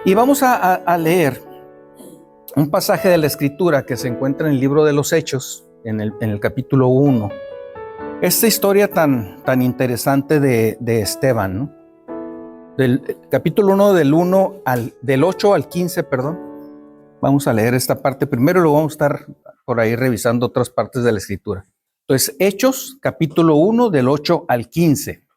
Y vamos a leer un pasaje de la Escritura que se encuentra en el libro de los Hechos, en el capítulo 1. Esta historia tan interesante de Esteban, ¿no? Del capítulo 1, del 8 al 15, perdón. Vamos a leer esta parte primero y luego vamos a estar por ahí revisando otras partes de la Escritura. Entonces, Hechos, capítulo 1, del 8 al 15.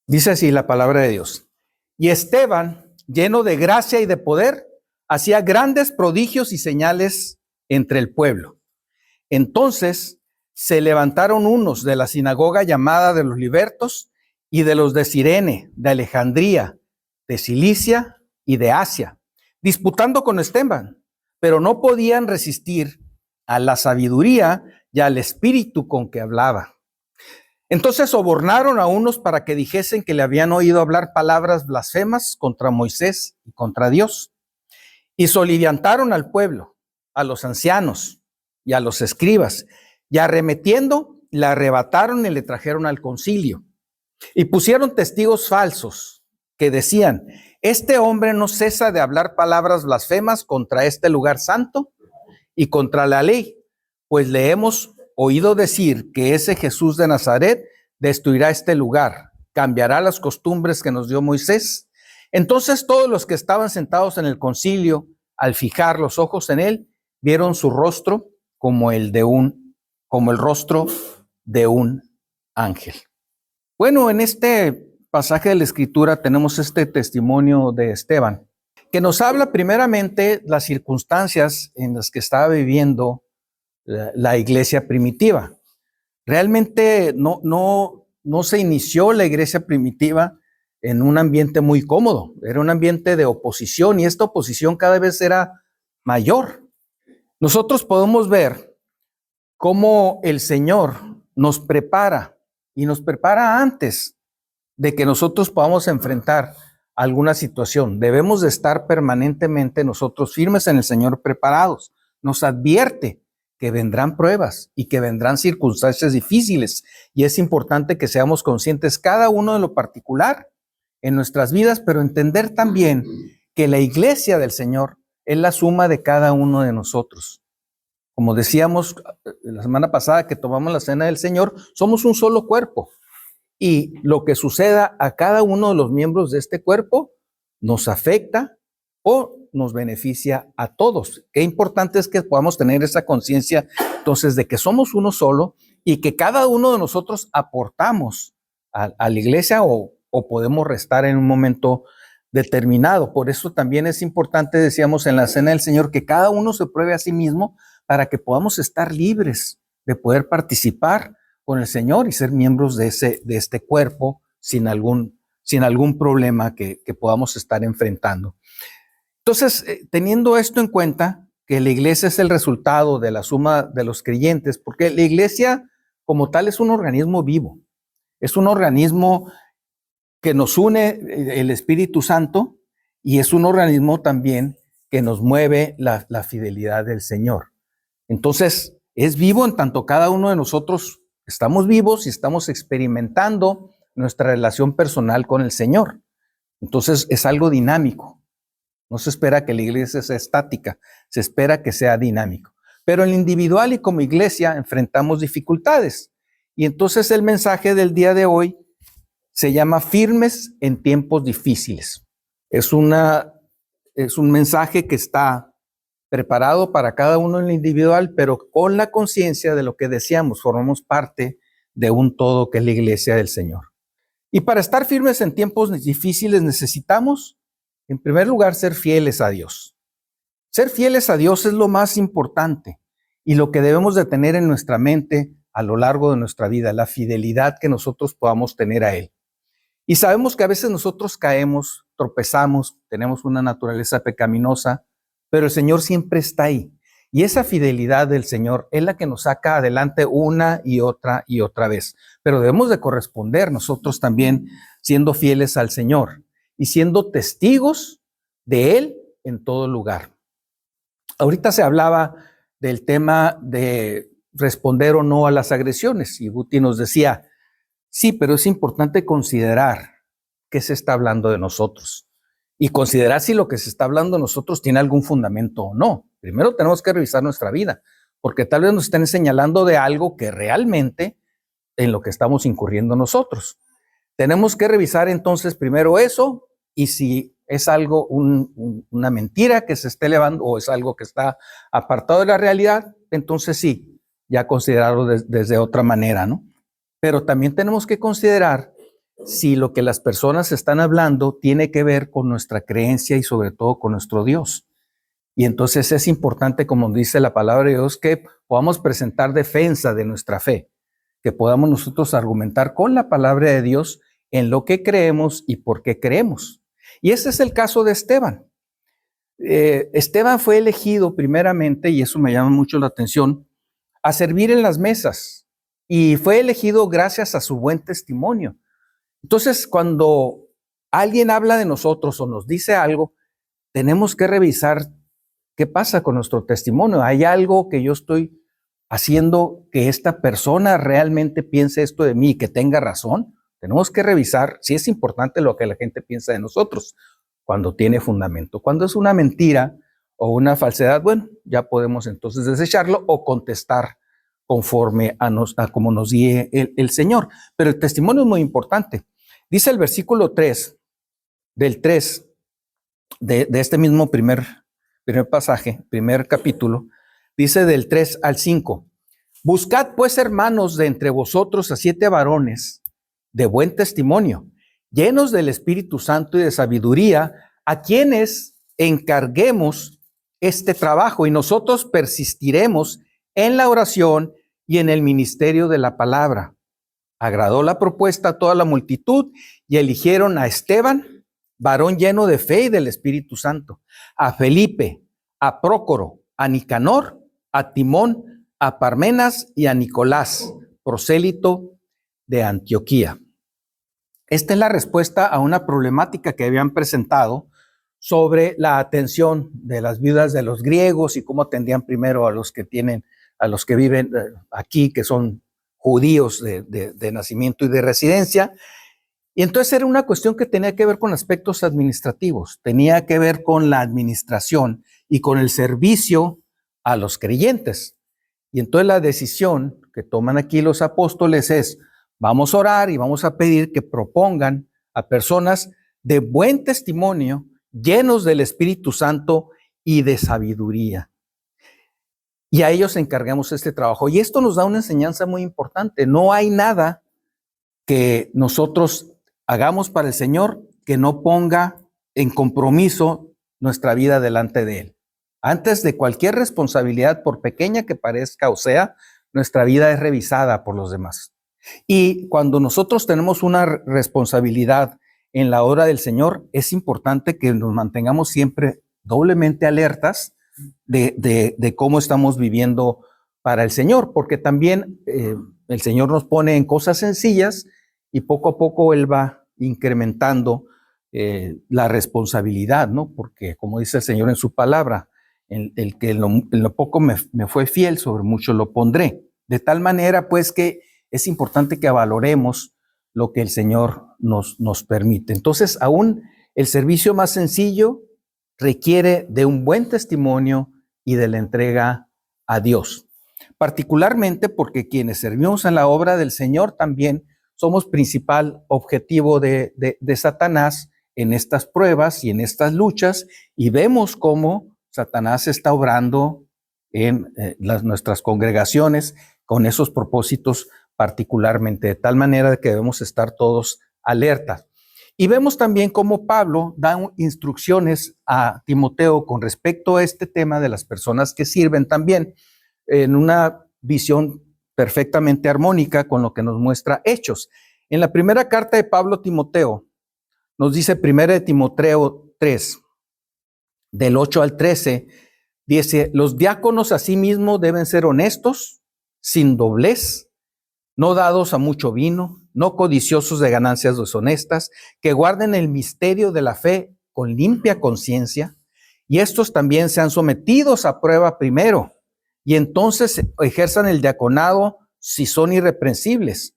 Dice así la palabra de Dios. Y Esteban, lleno de gracia y de poder, hacía grandes prodigios y señales entre el pueblo. Entonces se levantaron unos de la sinagoga llamada de los libertos y de los de Cirene, de Alejandría, de Cilicia y de Asia, disputando con Esteban, pero no podían resistir a la sabiduría y al espíritu con que hablaba. Entonces sobornaron a unos para que dijesen que le habían oído hablar palabras blasfemas contra Moisés y contra Dios. Y soliviantaron al pueblo, a los ancianos y a los escribas, y arremetiendo, le arrebataron y le trajeron al concilio. Y pusieron testigos falsos que decían: este hombre no cesa de hablar palabras blasfemas contra este lugar santo y contra la ley, pues le hemos oído decir que ese Jesús de Nazaret destruirá este lugar, cambiará las costumbres que nos dio Moisés. Entonces todos los que estaban sentados en el concilio, al fijar los ojos en él, vieron su rostro como el rostro de un ángel. Bueno, en este pasaje de la Escritura tenemos este testimonio de Esteban, que nos habla primeramente las circunstancias en las que estaba viviendo la iglesia primitiva. Realmente no se inició la iglesia primitiva en un ambiente muy cómodo, era un ambiente de oposición y esta oposición cada vez era mayor. Nosotros podemos ver cómo el Señor nos prepara y nos prepara antes de que nosotros podamos enfrentar alguna situación. Debemos de estar permanentemente nosotros firmes en el Señor, preparados. Nos advierte que vendrán pruebas y que vendrán circunstancias difíciles. Y es importante que seamos conscientes cada uno de lo particular en nuestras vidas, pero entender también que la iglesia del Señor es la suma de cada uno de nosotros. Como decíamos la semana pasada que tomamos la cena del Señor, somos un solo cuerpo. Y lo que suceda a cada uno de los miembros de este cuerpo nos afecta o nos beneficia a todos. Qué importante es que podamos tener esa conciencia entonces de que somos uno solo y que cada uno de nosotros aportamos a la iglesia o podemos restar en un momento determinado. Por eso también es importante, decíamos en la cena del Señor, que cada uno se pruebe a sí mismo para que podamos estar libres de poder participar con el Señor y ser miembros de este cuerpo sin algún problema que podamos estar enfrentando. Entonces, teniendo esto en cuenta, que la iglesia es el resultado de la suma de los creyentes, porque la iglesia como tal es un organismo vivo, es un organismo que nos une el Espíritu Santo y es un organismo también que nos mueve la fidelidad del Señor. Entonces, es vivo en tanto cada uno de nosotros estamos vivos y estamos experimentando nuestra relación personal con el Señor. Entonces, es algo dinámico. No se espera que la iglesia sea estática, se espera que sea dinámico. Pero en lo individual y como iglesia enfrentamos dificultades. Y entonces el mensaje del día de hoy se llama firmes en tiempos difíciles. Es un mensaje que está preparado para cada uno en lo individual, pero con la conciencia de lo que decíamos, formamos parte de un todo que es la iglesia del Señor. Y para estar firmes en tiempos difíciles necesitamos, en primer lugar, ser fieles a Dios. Ser fieles a Dios es lo más importante y lo que debemos de tener en nuestra mente a lo largo de nuestra vida, la fidelidad que nosotros podamos tener a Él. Y sabemos que a veces nosotros caemos, tropezamos, tenemos una naturaleza pecaminosa, pero el Señor siempre está ahí. Y esa fidelidad del Señor es la que nos saca adelante una y otra vez. Pero debemos de corresponder nosotros también siendo fieles al Señor y siendo testigos de Él en todo lugar. Ahorita se hablaba del tema de responder o no a las agresiones y Guti nos decía, sí, pero es importante considerar qué se está hablando de nosotros. y considerar si lo que se está hablando nosotros tiene algún fundamento o no. Primero tenemos que revisar nuestra vida, porque tal vez nos estén señalando de algo que realmente en lo que estamos incurriendo nosotros. Tenemos que revisar entonces primero eso, y si es algo, una mentira que se esté elevando o es algo que está apartado de la realidad, entonces sí, ya considerarlo desde otra manera, ¿no? Pero también tenemos que considerar si lo que las personas están hablando tiene que ver con nuestra creencia y sobre todo con nuestro Dios. Y entonces es importante, como dice la palabra de Dios, que podamos presentar defensa de nuestra fe, que podamos nosotros argumentar con la palabra de Dios en lo que creemos y por qué creemos. Y ese es el caso de Esteban. Esteban fue elegido primeramente, y eso me llama mucho la atención, a servir en las mesas. Y fue elegido gracias a su buen testimonio. Entonces, cuando alguien habla de nosotros o nos dice algo, tenemos que revisar qué pasa con nuestro testimonio. ¿Hay algo que yo estoy haciendo que esta persona realmente piense esto de mí y que tenga razón? Tenemos que revisar si es importante lo que la gente piensa de nosotros cuando tiene fundamento. Cuando es una mentira o una falsedad, bueno, ya podemos entonces desecharlo o contestar conforme a como nos guíe el Señor. Pero el testimonio es muy importante. Dice el versículo 3, del 3 de este mismo primer pasaje, primer capítulo, dice del 3 al 5. Buscad pues, hermanos, de entre vosotros a 7 varones de buen testimonio, llenos del Espíritu Santo y de sabiduría, a quienes encarguemos este trabajo, y nosotros persistiremos en la oración y en el ministerio de la palabra. Agradó la propuesta a toda la multitud y eligieron a Esteban, varón lleno de fe y del Espíritu Santo, a Felipe, a Prócoro, a Nicanor, a Timón, a Parmenas y a Nicolás, prosélito de Antioquía. Esta es la respuesta a una problemática que habían presentado sobre la atención de las viudas de los griegos y cómo atendían primero a los que viven aquí, que son judíos de nacimiento y de residencia. Y entonces era una cuestión que tenía que ver con aspectos administrativos, tenía que ver con la administración y con el servicio a los creyentes. Y entonces la decisión que toman aquí los apóstoles es: vamos a orar y vamos a pedir que propongan a personas de buen testimonio, llenos del Espíritu Santo y de sabiduría. Y a ellos encargamos este trabajo. Y esto nos da una enseñanza muy importante. No hay nada que nosotros hagamos para el Señor que no ponga en compromiso nuestra vida delante de Él. Antes de cualquier responsabilidad, por pequeña que parezca o sea, nuestra vida es revisada por los demás. Y cuando nosotros tenemos una responsabilidad en la obra del Señor, es importante que nos mantengamos siempre doblemente alertas de cómo estamos viviendo para el Señor, porque también el Señor nos pone en cosas sencillas y poco a poco Él va incrementando la responsabilidad, ¿no? Porque como dice el Señor en su palabra, el que en lo poco me fue fiel, sobre mucho lo pondré. De tal manera, pues, que es importante que valoremos lo que el Señor nos permite. Entonces, aún el servicio más sencillo requiere de un buen testimonio y de la entrega a Dios. Particularmente porque quienes servimos en la obra del Señor también somos principal objetivo de Satanás en estas pruebas y en estas luchas, y vemos cómo Satanás está obrando en nuestras congregaciones con esos propósitos particularmente, de tal manera que debemos estar todos alertas. Y vemos también cómo Pablo da instrucciones a Timoteo con respecto a este tema de las personas que sirven también, en una visión perfectamente armónica con lo que nos muestra Hechos. En la primera carta de Pablo a Timoteo, nos dice 1 Timoteo 3, del 8 al 13, dice: los diáconos asimismo deben ser honestos, sin doblez, no dados a mucho vino, no codiciosos de ganancias deshonestas, que guarden el misterio de la fe con limpia conciencia, y estos también sean sometidos a prueba primero, y entonces ejerzan el diaconado si son irreprensibles.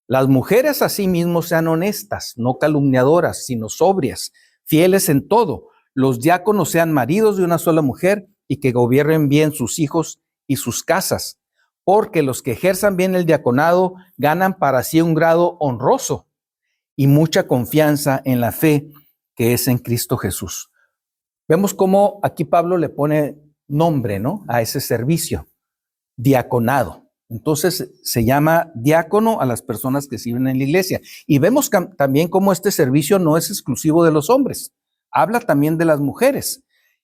Las mujeres asimismo sean honestas, no calumniadoras, sino sobrias, fieles en todo. Los diáconos sean maridos de una sola mujer y que gobiernen bien sus hijos y sus casas, porque los que ejerzan bien el diaconado ganan para sí un grado honroso y mucha confianza en la fe que es en Cristo Jesús. Vemos cómo aquí Pablo le pone nombre, ¿no?, a ese servicio, diaconado. Entonces se llama diácono a las personas que sirven en la iglesia. Y vemos también cómo este servicio no es exclusivo de los hombres, habla también de las mujeres.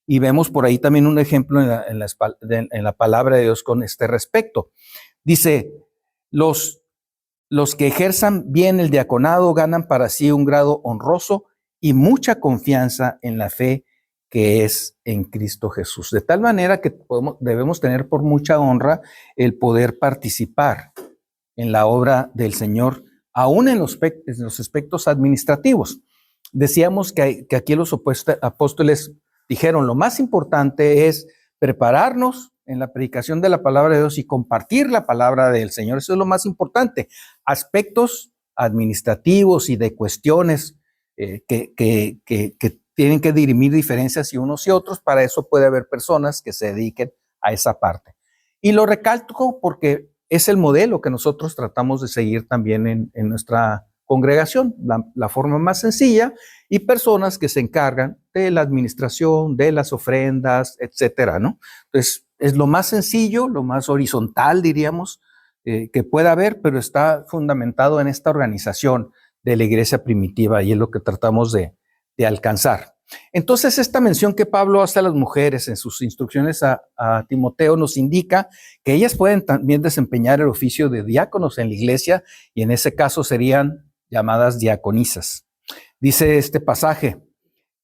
Y vemos por ahí también un ejemplo en la palabra de Dios con este respecto. Dice, los que ejerzan bien el diaconado ganan para sí un grado honroso y mucha confianza en la fe que es en Cristo Jesús. De tal manera que debemos tener por mucha honra el poder participar en la obra del Señor, aún en los aspectos administrativos. Decíamos que aquí los apóstoles dijeron, lo más importante es prepararnos en la predicación de la palabra de Dios y compartir la palabra del Señor. Eso es lo más importante. Aspectos administrativos y de cuestiones que tienen que dirimir diferencias y unos y otros. Para eso puede haber personas que se dediquen a esa parte. Y lo recalco porque es el modelo que nosotros tratamos de seguir también en nuestra congregación, la forma más sencilla, y personas que se encargan de la administración, de las ofrendas, etcétera, ¿no? Entonces, es lo más sencillo, lo más horizontal, diríamos, que pueda haber, pero está fundamentado en esta organización de la iglesia primitiva y es lo que tratamos de alcanzar. Entonces, esta mención que Pablo hace a las mujeres en sus instrucciones a Timoteo nos indica que ellas pueden también desempeñar el oficio de diáconos en la iglesia y en ese caso serían llamadas diaconisas. Dice este pasaje,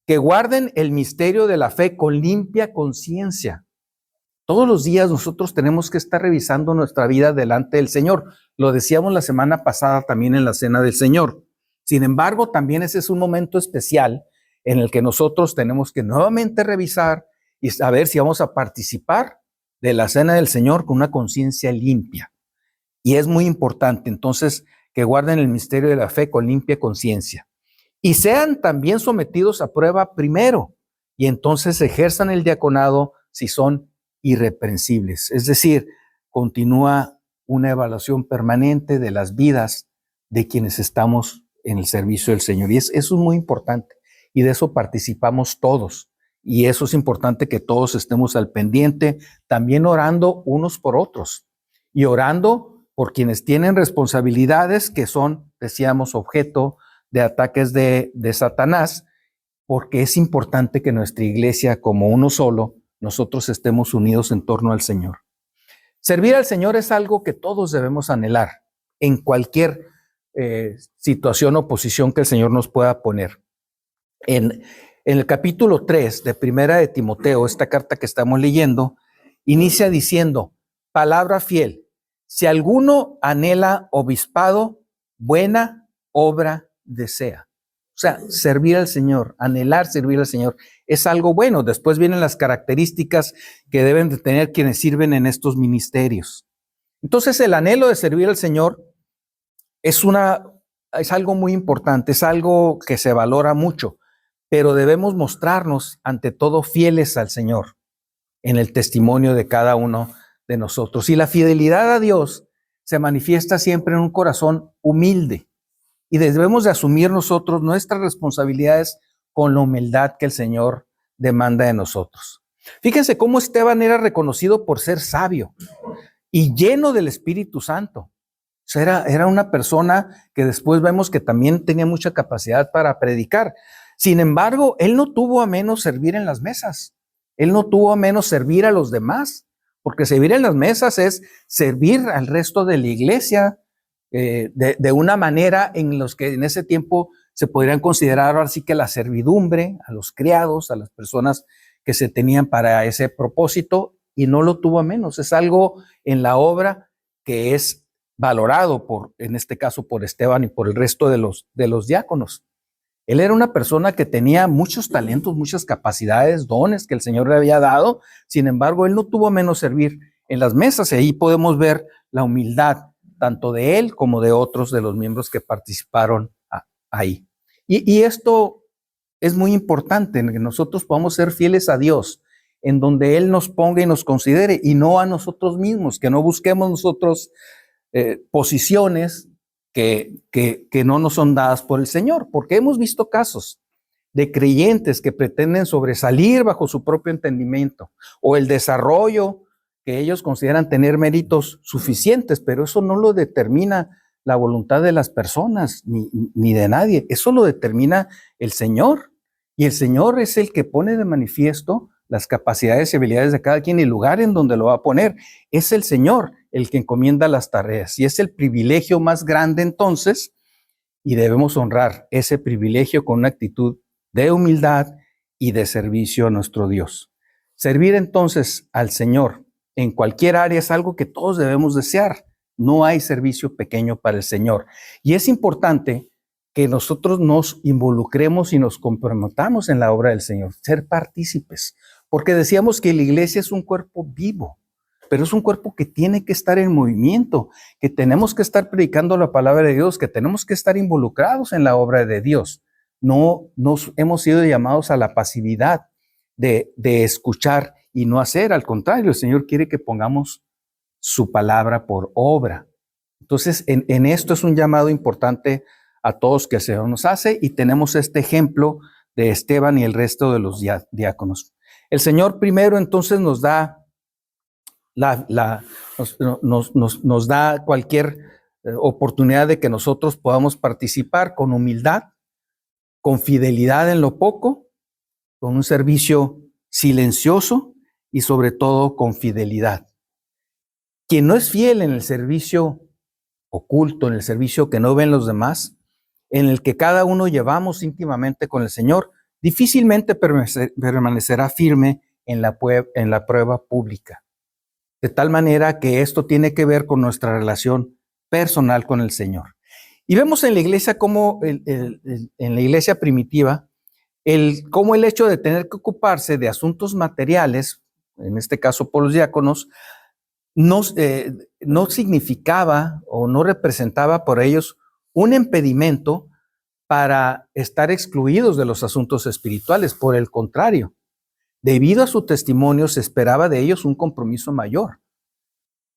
que guarden el misterio de la fe con limpia conciencia. Todos los días nosotros tenemos que estar revisando nuestra vida delante del Señor. Lo decíamos la semana pasada también en la Cena del Señor. Sin embargo, también ese es un momento especial en el que nosotros tenemos que nuevamente revisar y saber si vamos a participar de la Cena del Señor con una conciencia limpia. Y es muy importante, entonces, que guarden el misterio de la fe con limpia conciencia. Y sean también sometidos a prueba primero, y entonces ejerzan el diaconado si son irreprensibles. Es decir, continúa una evaluación permanente de las vidas de quienes estamos en el servicio del Señor. Y eso es muy importante. Y de eso participamos todos. Y eso es importante que todos estemos al pendiente, también orando unos por otros. Y orando por quienes tienen responsabilidades que son, decíamos, objeto de ataques de Satanás, porque es importante que nuestra iglesia, como uno solo, nosotros estemos unidos en torno al Señor. Servir al Señor es algo que todos debemos anhelar en cualquier situación o posición que el Señor nos pueda poner. En el capítulo 3 de Primera de Timoteo, esta carta que estamos leyendo, inicia diciendo, palabra fiel, si alguno anhela obispado, buena obra desea. O sea, servir al Señor, anhelar servir al Señor, es algo bueno. Después vienen las características que deben de tener quienes sirven en estos ministerios. Entonces, el anhelo de servir al Señor es algo muy importante, es algo que se valora mucho, pero debemos mostrarnos ante todo fieles al Señor en el testimonio de cada uno de nosotros. Y la fidelidad a Dios se manifiesta siempre en un corazón humilde y debemos de asumir nosotros nuestras responsabilidades con la humildad que el Señor demanda de nosotros. Fíjense cómo Esteban era reconocido por ser sabio y lleno del Espíritu Santo. O sea, era una persona que después vemos que también tenía mucha capacidad para predicar. Sin embargo, él no tuvo a menos servir en las mesas. Él no tuvo a menos servir a los demás, porque servir en las mesas es servir al resto de la iglesia de una manera en los que en ese tiempo se podrían considerar ahora sí que la servidumbre, a los criados, a las personas que se tenían para ese propósito, y no lo tuvo a menos. Es algo en la obra que es valorado en este caso por Esteban y por el resto de los diáconos. Él era una persona que tenía muchos talentos, muchas capacidades, dones que el Señor le había dado. Sin embargo, él no tuvo menos servir en las mesas. Y ahí podemos ver la humildad, tanto de él como de otros de los miembros que participaron ahí. Y esto es muy importante en que nosotros podamos ser fieles a Dios, en donde Él nos ponga y nos considere, y no a nosotros mismos, que no busquemos nosotros posiciones que no nos son dadas por el Señor, porque hemos visto casos de creyentes que pretenden sobresalir bajo su propio entendimiento o el desarrollo que ellos consideran tener méritos suficientes, pero eso no lo determina la voluntad de las personas ni de nadie, eso lo determina el Señor, y el Señor es el que pone de manifiesto las capacidades y habilidades de cada quien y el lugar en donde lo va a poner. Es el Señor el que encomienda las tareas, y es el privilegio más grande entonces, y debemos honrar ese privilegio con una actitud de humildad y de servicio a nuestro Dios. Servir entonces al Señor en cualquier área es algo que todos debemos desear. No hay servicio pequeño para el Señor. Y es importante que nosotros nos involucremos y nos comprometamos en la obra del Señor, ser partícipes, porque decíamos que la iglesia es un cuerpo vivo, pero es un cuerpo que tiene que estar en movimiento, que tenemos que estar predicando la palabra de Dios, que tenemos que estar involucrados en la obra de Dios. No nos hemos sido llamados a la pasividad de escuchar y no hacer. Al contrario, el Señor quiere que pongamos su palabra por obra. Entonces, en esto es un llamado importante a todos que el Señor nos hace, y tenemos este ejemplo de Esteban y el resto de los diáconos. El Señor primero entonces nos da nos da cualquier oportunidad de que nosotros podamos participar con humildad, con fidelidad en lo poco, con un servicio silencioso y sobre todo con fidelidad. Quien no es fiel en el servicio oculto, en el servicio que no ven los demás, en el que cada uno llevamos íntimamente con el Señor, difícilmente permanecerá firme en la prueba pública. De tal manera que esto tiene que ver con nuestra relación personal con el Señor. Y vemos en la iglesia como en la iglesia primitiva, cómo el hecho de tener que ocuparse de asuntos materiales, en este caso por los diáconos, no significaba o no representaba por ellos un impedimento para estar excluidos de los asuntos espirituales. Por el contrario, debido a su testimonio se esperaba de ellos un compromiso mayor.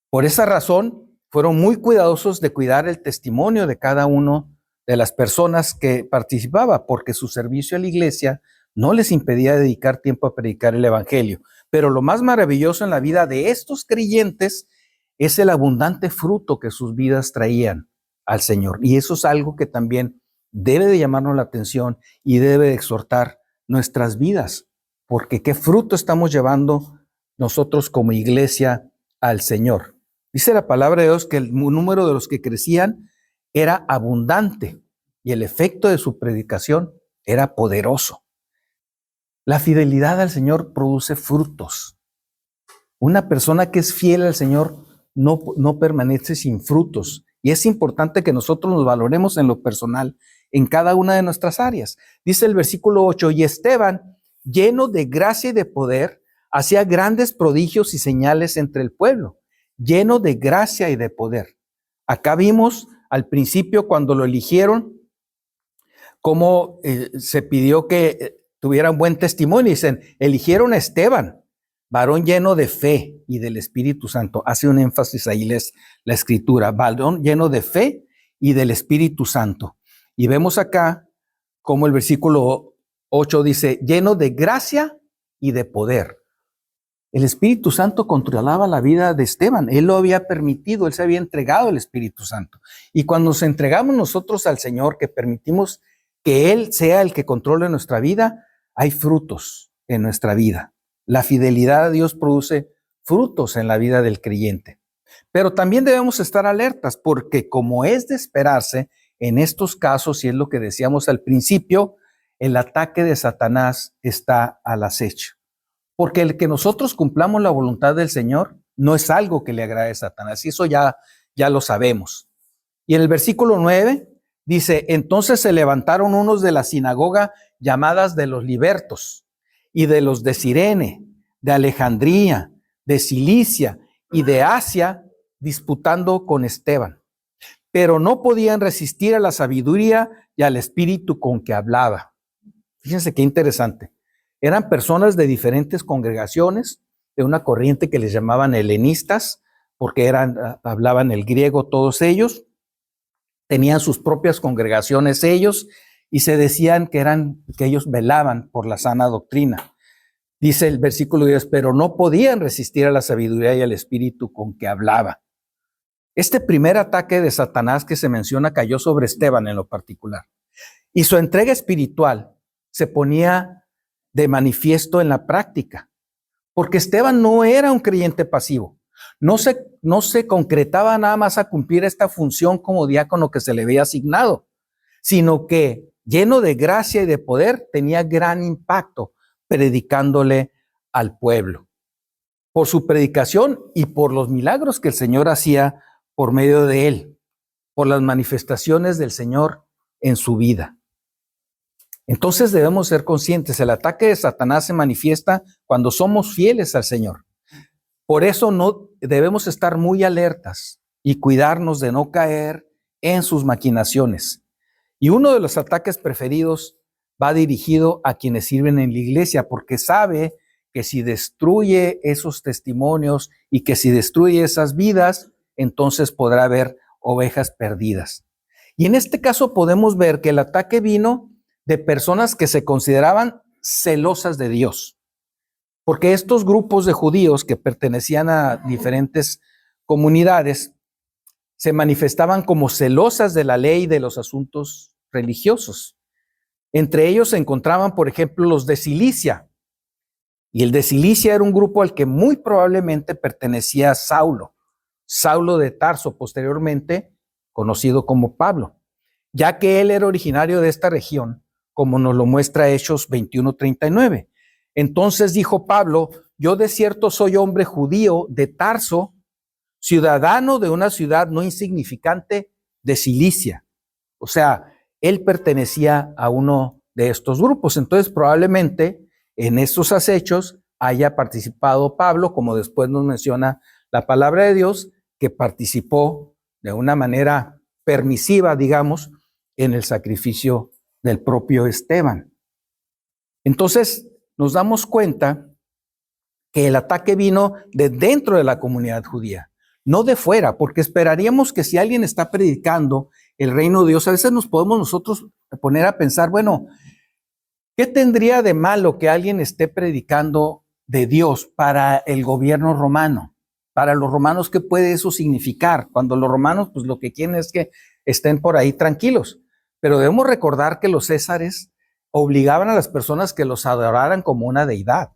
Por esa razón, fueron muy cuidadosos de cuidar el testimonio de cada uno de las personas que participaba, porque su servicio a la iglesia no les impedía dedicar tiempo a predicar el evangelio. Pero lo más maravilloso en la vida de estos creyentes es el abundante fruto que sus vidas traían al Señor. Y eso es algo que también debe de llamarnos la atención y debe de exhortar nuestras vidas, porque qué fruto estamos llevando nosotros como iglesia al Señor. Dice la palabra de Dios que el número de los que crecían era abundante y el efecto de su predicación era poderoso. La fidelidad al Señor produce frutos. Una persona que es fiel al Señor no permanece sin frutos. Y es importante que nosotros nos valoremos en lo personal, en cada una de nuestras áreas. Dice el versículo 8, y Esteban, lleno de gracia y de poder, hacía grandes prodigios y señales entre el pueblo, lleno de gracia y de poder. Acá vimos al principio cuando lo eligieron, cómo se pidió que tuviera un buen testimonio. Dicen, eligieron a Esteban, varón lleno de fe y del Espíritu Santo. Hace un énfasis ahí la escritura, varón lleno de fe y del Espíritu Santo. Y vemos acá como el versículo 8 dice, lleno de gracia y de poder. El Espíritu Santo controlaba la vida de Esteban. Él lo había permitido, él se había entregado al Espíritu Santo. Y cuando nos entregamos nosotros al Señor, que permitimos que Él sea el que controle nuestra vida, hay frutos en nuestra vida. La fidelidad a Dios produce frutos en la vida del creyente. Pero también debemos estar alertas, porque como es de esperarse, en estos casos, y es lo que decíamos al principio, el ataque de Satanás está al acecho. Porque el que nosotros cumplamos la voluntad del Señor no es algo que le agrade a Satanás, y eso ya lo sabemos. Y en el versículo 9 dice, entonces se levantaron unos de la sinagoga llamadas de los libertos, y de los de Cirene, de Alejandría, de Cilicia y de Asia, disputando con Esteban. Pero no podían resistir a la sabiduría y al espíritu con que hablaba. Fíjense qué interesante. Eran personas de diferentes congregaciones, de una corriente que les llamaban helenistas, porque hablaban el griego todos ellos, tenían sus propias congregaciones ellos, y se decían que ellos velaban por la sana doctrina. Dice el versículo 10, pero no podían resistir a la sabiduría y al espíritu con que hablaba. Este primer ataque de Satanás que se menciona cayó sobre Esteban en lo particular. Y su entrega espiritual se ponía de manifiesto en la práctica, porque Esteban no era un creyente pasivo. No se concretaba nada más a cumplir esta función como diácono que se le había asignado, sino que, lleno de gracia y de poder, tenía gran impacto predicándole al pueblo. Por su predicación y por los milagros que el Señor hacía por medio de él, por las manifestaciones del Señor en su vida. Entonces debemos ser conscientes, el ataque de Satanás se manifiesta cuando somos fieles al Señor. Por eso no debemos estar muy alertas y cuidarnos de no caer en sus maquinaciones. Y uno de los ataques preferidos va dirigido a quienes sirven en la iglesia, porque sabe que si destruye esos testimonios y que si destruye esas vidas, entonces podrá haber ovejas perdidas. Y en este caso podemos ver que el ataque vino de personas que se consideraban celosas de Dios, porque estos grupos de judíos que pertenecían a diferentes comunidades se manifestaban como celosas de la ley y de los asuntos religiosos. Entre ellos se encontraban, por ejemplo, los de Cilicia, y el de Cilicia era un grupo al que muy probablemente pertenecía Saulo de Tarso, posteriormente conocido como Pablo, ya que él era originario de esta región, como nos lo muestra Hechos 21:39. Entonces dijo Pablo, yo de cierto soy hombre judío de Tarso, ciudadano de una ciudad no insignificante de Cilicia. O sea, él pertenecía a uno de estos grupos. Entonces probablemente en estos hechos haya participado Pablo, como después nos menciona la palabra de Dios, que participó de una manera permisiva, digamos, en el sacrificio del propio Esteban. Entonces, nos damos cuenta que el ataque vino de dentro de la comunidad judía, no de fuera, porque esperaríamos que si alguien está predicando el reino de Dios, a veces nos podemos nosotros poner a pensar, bueno, ¿qué tendría de malo que alguien esté predicando de Dios para el gobierno romano? Para los romanos, ¿qué puede eso significar? Cuando los romanos, pues lo que quieren es que estén por ahí tranquilos. Pero debemos recordar que los césares obligaban a las personas que los adoraran como una deidad.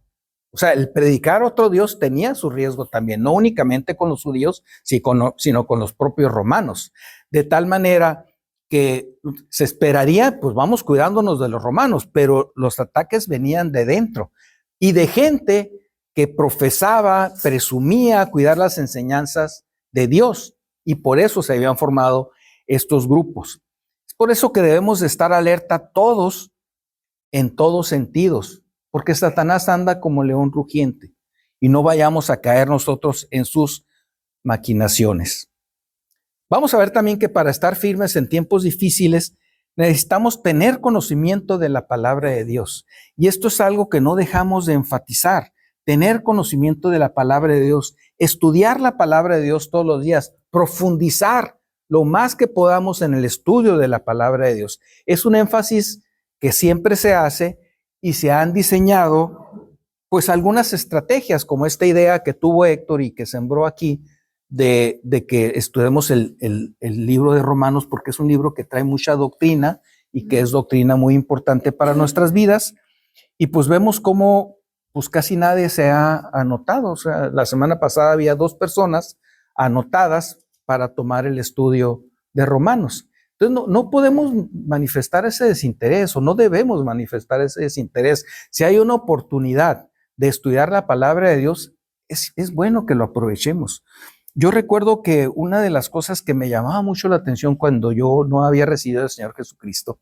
O sea, el predicar a otro Dios tenía su riesgo también, no únicamente con los judíos, sino con los propios romanos. De tal manera que se esperaría, pues vamos cuidándonos de los romanos, pero los ataques venían de dentro y de gente que profesaba, presumía cuidar las enseñanzas de Dios, y por eso se habían formado estos grupos. Es por eso que debemos de estar alerta todos, en todos sentidos, porque Satanás anda como león rugiente, y no vayamos a caer nosotros en sus maquinaciones. Vamos a ver también que para estar firmes en tiempos difíciles necesitamos tener conocimiento de la palabra de Dios. Y esto es algo que no dejamos de enfatizar, tener conocimiento de la palabra de Dios, estudiar la palabra de Dios todos los días, profundizar lo más que podamos en el estudio de la palabra de Dios. Es un énfasis que siempre se hace y se han diseñado pues algunas estrategias como esta idea que tuvo Héctor y que sembró aquí de que estudiemos el libro de Romanos, porque es un libro que trae mucha doctrina y que es doctrina muy importante para nuestras vidas. Y pues vemos cómo pues casi nadie se ha anotado. O sea, la semana pasada había 2 personas anotadas para tomar el estudio de Romanos. Entonces no podemos manifestar ese desinterés, o no debemos manifestar ese desinterés. Si hay una oportunidad de estudiar la palabra de Dios, es bueno que lo aprovechemos. Yo recuerdo que una de las cosas que me llamaba mucho la atención cuando yo no había recibido al Señor Jesucristo,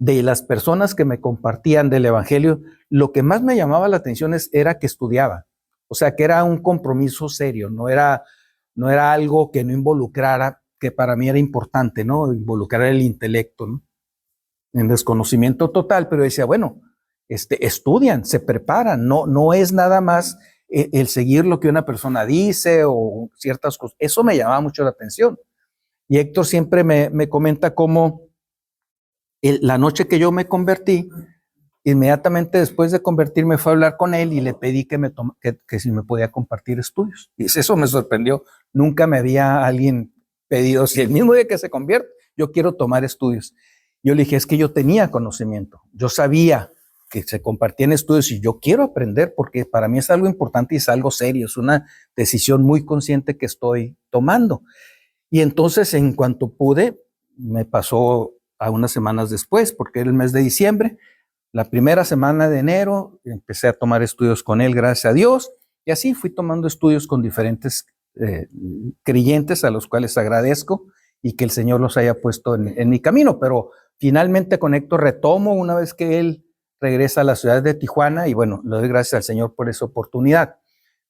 de las personas que me compartían del Evangelio, lo que más me llamaba la atención era que estudiaban. O sea, que era un compromiso serio, no era algo que no involucrara, que para mí era importante, ¿no? Involucrar el intelecto, ¿no? En desconocimiento total, pero decía, bueno, estudian, se preparan, no es nada más el seguir lo que una persona dice o ciertas cosas. Eso me llamaba mucho la atención. Y Héctor siempre me comenta cómo la noche que yo me convertí, inmediatamente después de convertirme fue a hablar con él y le pedí que si me podía compartir estudios. Y eso me sorprendió. Nunca me había alguien pedido, si el mismo día que se convierte, yo quiero tomar estudios. Yo le dije, es que yo tenía conocimiento. Yo sabía que se compartían estudios y yo quiero aprender porque para mí es algo importante y es algo serio. Es una decisión muy consciente que estoy tomando. Y entonces, en cuanto pude, me pasó a unas semanas después, porque era el mes de diciembre. La primera semana de enero empecé a tomar estudios con él, gracias a Dios, y así fui tomando estudios con diferentes creyentes a los cuales agradezco y que el Señor los haya puesto en mi camino. Pero finalmente con Héctor retomo una vez que él regresa a la ciudad de Tijuana y bueno, le doy gracias al Señor por esa oportunidad.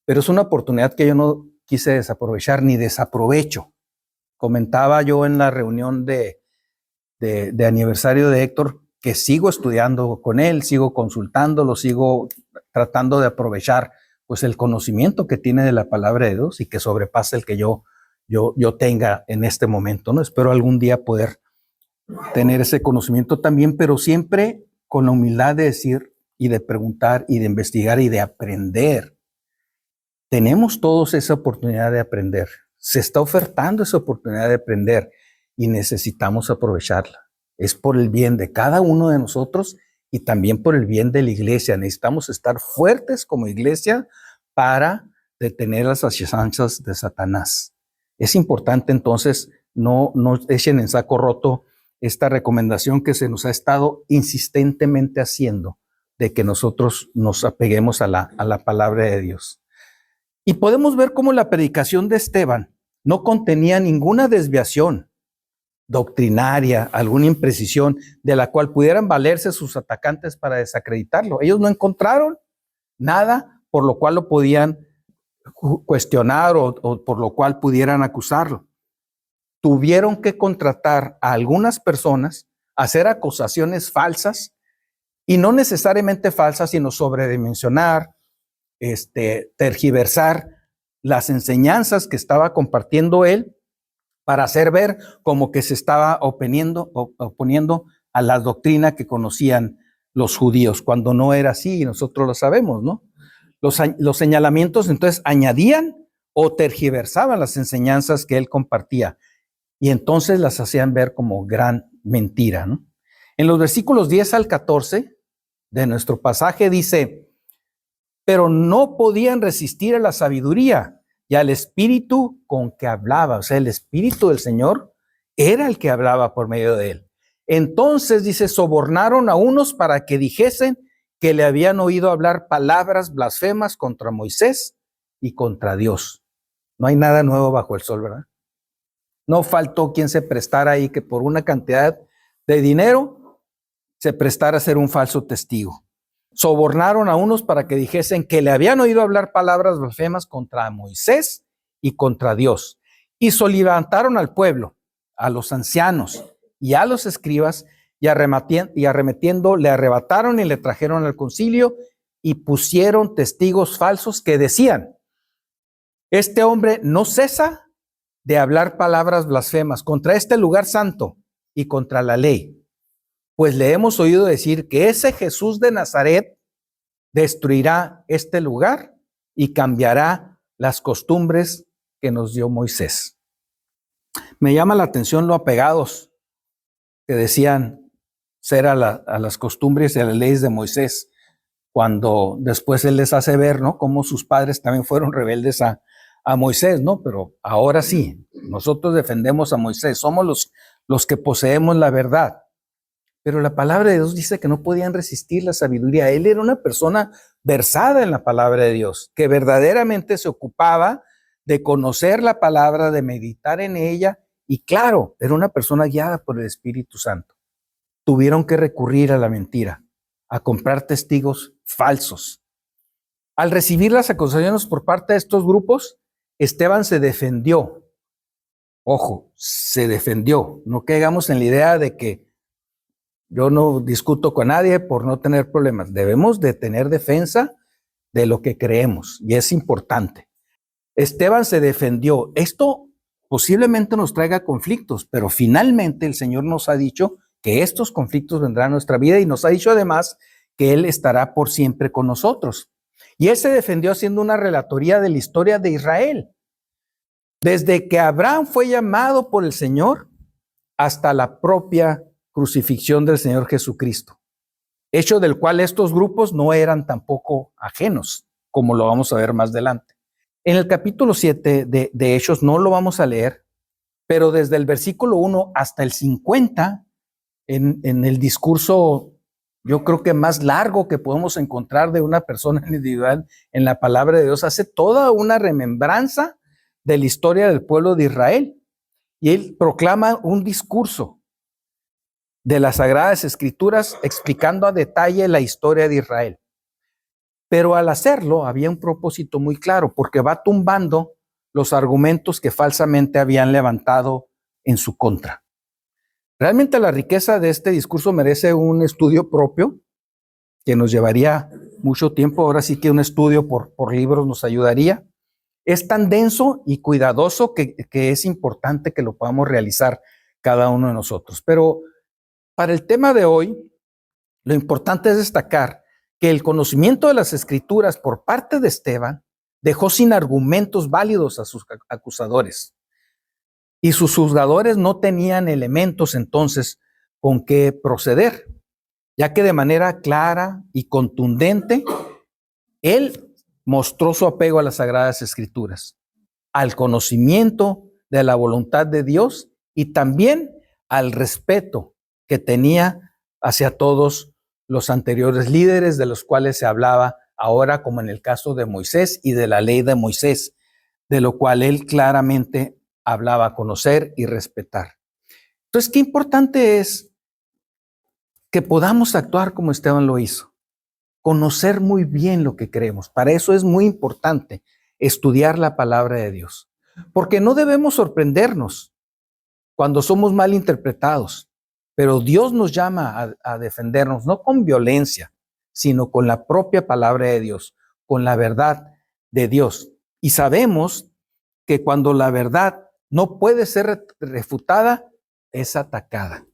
Pero es una oportunidad que yo no quise desaprovechar ni desaprovecho. Comentaba yo en la reunión de aniversario de Héctor que sigo estudiando con él, sigo consultándolo, sigo tratando de aprovechar pues el conocimiento que tiene de la palabra de Dios y que sobrepasa el que yo tenga en este momento, ¿no? Espero algún día poder tener ese conocimiento también, pero siempre con la humildad de decir y de preguntar y de investigar y de aprender. Tenemos todos esa oportunidad de aprender. Se está ofertando esa oportunidad de aprender y necesitamos aprovecharla. Es por el bien de cada uno de nosotros y también por el bien de la iglesia. Necesitamos estar fuertes como iglesia para detener las acechanzas de Satanás. Es importante entonces no echen en saco roto esta recomendación que se nos ha estado insistentemente haciendo de que nosotros nos apeguemos a la palabra de Dios. Y podemos ver cómo la predicación de Esteban no contenía ninguna desviación doctrinaria, alguna imprecisión de la cual pudieran valerse sus atacantes para desacreditarlo. Ellos no encontraron nada por lo cual lo podían cuestionar o por lo cual pudieran acusarlo. Tuvieron que contratar a algunas personas a hacer acusaciones falsas y no necesariamente falsas, sino sobredimensionar, tergiversar las enseñanzas que estaba compartiendo él para hacer ver como que se estaba oponiendo a la doctrina que conocían los judíos, cuando no era así y nosotros lo sabemos, ¿no? Los señalamientos entonces añadían o tergiversaban las enseñanzas que él compartía y entonces las hacían ver como gran mentira, ¿no? En los versículos 10 al 14 de nuestro pasaje dice, pero no podían resistir a la sabiduría y al espíritu con que hablaba. O sea, el espíritu del Señor era el que hablaba por medio de él. Entonces, dice, sobornaron a unos para que dijesen que le habían oído hablar palabras blasfemas contra Moisés y contra Dios. No hay nada nuevo bajo el sol, ¿verdad? No faltó quien se prestara ahí que por una cantidad de dinero se prestara a ser un falso testigo. Sobornaron a unos para que dijesen que le habían oído hablar palabras blasfemas contra Moisés y contra Dios. Y solivantaron al pueblo, a los ancianos y a los escribas, y arremetiendo le arrebataron y le trajeron al concilio y pusieron testigos falsos que decían, este hombre no cesa de hablar palabras blasfemas contra este lugar santo y contra la ley. Pues le hemos oído decir que ese Jesús de Nazaret destruirá este lugar y cambiará las costumbres que nos dio Moisés. Me llama la atención lo apegados que decían ser a las costumbres y a las leyes de Moisés, cuando después él les hace ver, ¿no?, cómo sus padres también fueron rebeldes a Moisés, ¿no? Pero ahora sí, nosotros defendemos a Moisés, somos los que poseemos la verdad. Pero la palabra de Dios dice que no podían resistir la sabiduría. Él era una persona versada en la palabra de Dios, que verdaderamente se ocupaba de conocer la palabra, de meditar en ella, y claro, era una persona guiada por el Espíritu Santo. Tuvieron que recurrir a la mentira, a comprar testigos falsos. Al recibir las acusaciones por parte de estos grupos, Esteban se defendió. Ojo, se defendió. No caigamos en la idea de que Yo no discuto con nadie por no tener problemas. Debemos de tener defensa de lo que creemos y es importante. Esteban se defendió. Esto posiblemente nos traiga conflictos, pero finalmente el Señor nos ha dicho que estos conflictos vendrán a nuestra vida y nos ha dicho además que Él estará por siempre con nosotros. Y Él se defendió haciendo una relatoría de la historia de Israel. Desde que Abraham fue llamado por el Señor hasta la propia crucifixión del Señor Jesucristo, hecho del cual estos grupos no eran tampoco ajenos, como lo vamos a ver más adelante. En el capítulo 7 de Hechos no lo vamos a leer, pero desde el versículo 1 hasta el 50, en el discurso, yo creo que más largo que podemos encontrar de una persona individual en la palabra de Dios, hace toda una remembranza de la historia del pueblo de Israel. Y él proclama un discurso de las Sagradas Escrituras explicando a detalle la historia de Israel. Pero al hacerlo había un propósito muy claro, porque va tumbando los argumentos que falsamente habían levantado en su contra. Realmente la riqueza de este discurso merece un estudio propio, que nos llevaría mucho tiempo. Ahora sí que un estudio por libros nos ayudaría. Es tan denso y cuidadoso que es importante que lo podamos realizar cada uno de nosotros. Pero para el tema de hoy, lo importante es destacar que el conocimiento de las Escrituras por parte de Esteban dejó sin argumentos válidos a sus acusadores. Y sus juzgadores no tenían elementos entonces con qué proceder, ya que de manera clara y contundente, él mostró su apego a las Sagradas Escrituras, al conocimiento de la voluntad de Dios y también al respeto que tenía hacia todos los anteriores líderes de los cuales se hablaba ahora, como en el caso de Moisés y de la ley de Moisés, de lo cual él claramente hablaba conocer y respetar. Entonces, qué importante es que podamos actuar como Esteban lo hizo, conocer muy bien lo que creemos. Para eso es muy importante estudiar la palabra de Dios, porque no debemos sorprendernos cuando somos mal interpretados, pero Dios nos llama a defendernos, no con violencia, sino con la propia palabra de Dios, con la verdad de Dios. Y sabemos que cuando la verdad no puede ser refutada, es atacada.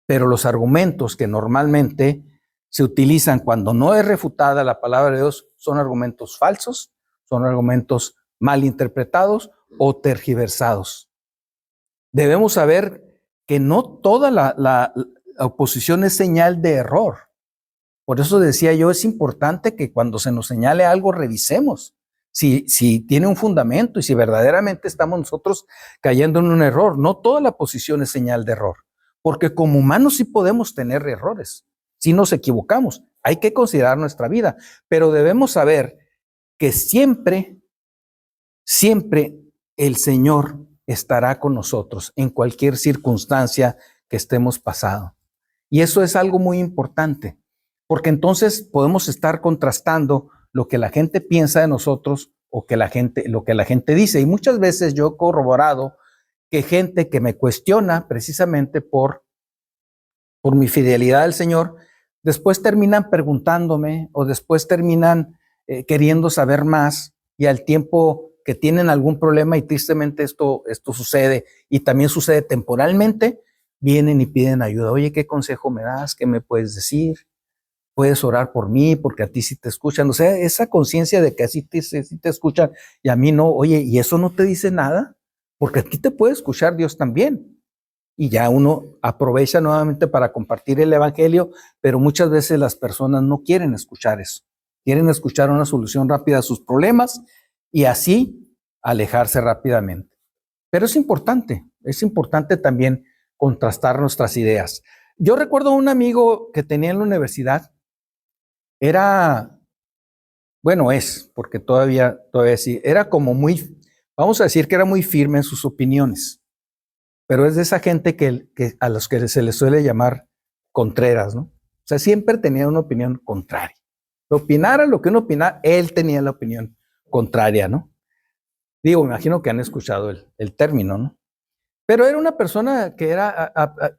Pero los argumentos que normalmente se utilizan cuando no es refutada la palabra de Dios son argumentos falsos, son argumentos mal interpretados o tergiversados. Debemos saber que no toda la oposición es señal de error. Por eso decía yo, es importante que cuando se nos señale algo, revisemos si tiene un fundamento y si verdaderamente estamos nosotros cayendo en un error. No toda la posición es señal de error, porque como humanos sí podemos tener errores, si nos equivocamos, hay que considerar nuestra vida, pero debemos saber que siempre el Señor estará con nosotros en cualquier circunstancia que estemos pasando. Y eso es algo muy importante, porque entonces podemos estar contrastando lo que la gente piensa de nosotros o lo que la gente dice. Y muchas veces yo he corroborado que gente que me cuestiona precisamente por mi fidelidad al Señor, después terminan preguntándome o después terminan queriendo saber más, y al tiempo que tienen algún problema, y tristemente esto sucede y también sucede temporalmente, vienen y piden ayuda. Oye, ¿qué consejo me das? ¿Qué me puedes decir? Puedes orar por mí porque a ti sí te escuchan. O sea, esa conciencia de que así sí te escuchan y a mí no. Oye, ¿y eso no te dice nada? Porque a ti te puede escuchar Dios también. Y ya uno aprovecha nuevamente para compartir el evangelio, pero muchas veces las personas no quieren escuchar eso. Quieren escuchar una solución rápida a sus problemas y así alejarse rápidamente. Pero es importante también contrastar nuestras ideas. Yo recuerdo a un amigo que tenía en la universidad, porque todavía sí, era como muy, vamos a decir que era muy firme en sus opiniones, pero es de esa gente que a los que se les suele llamar contreras, ¿no? O sea, siempre tenía una opinión contraria. Opinara lo que uno opinara, él tenía la opinión contraria, ¿no? Digo, me imagino que han escuchado el término, ¿no? Pero era una persona que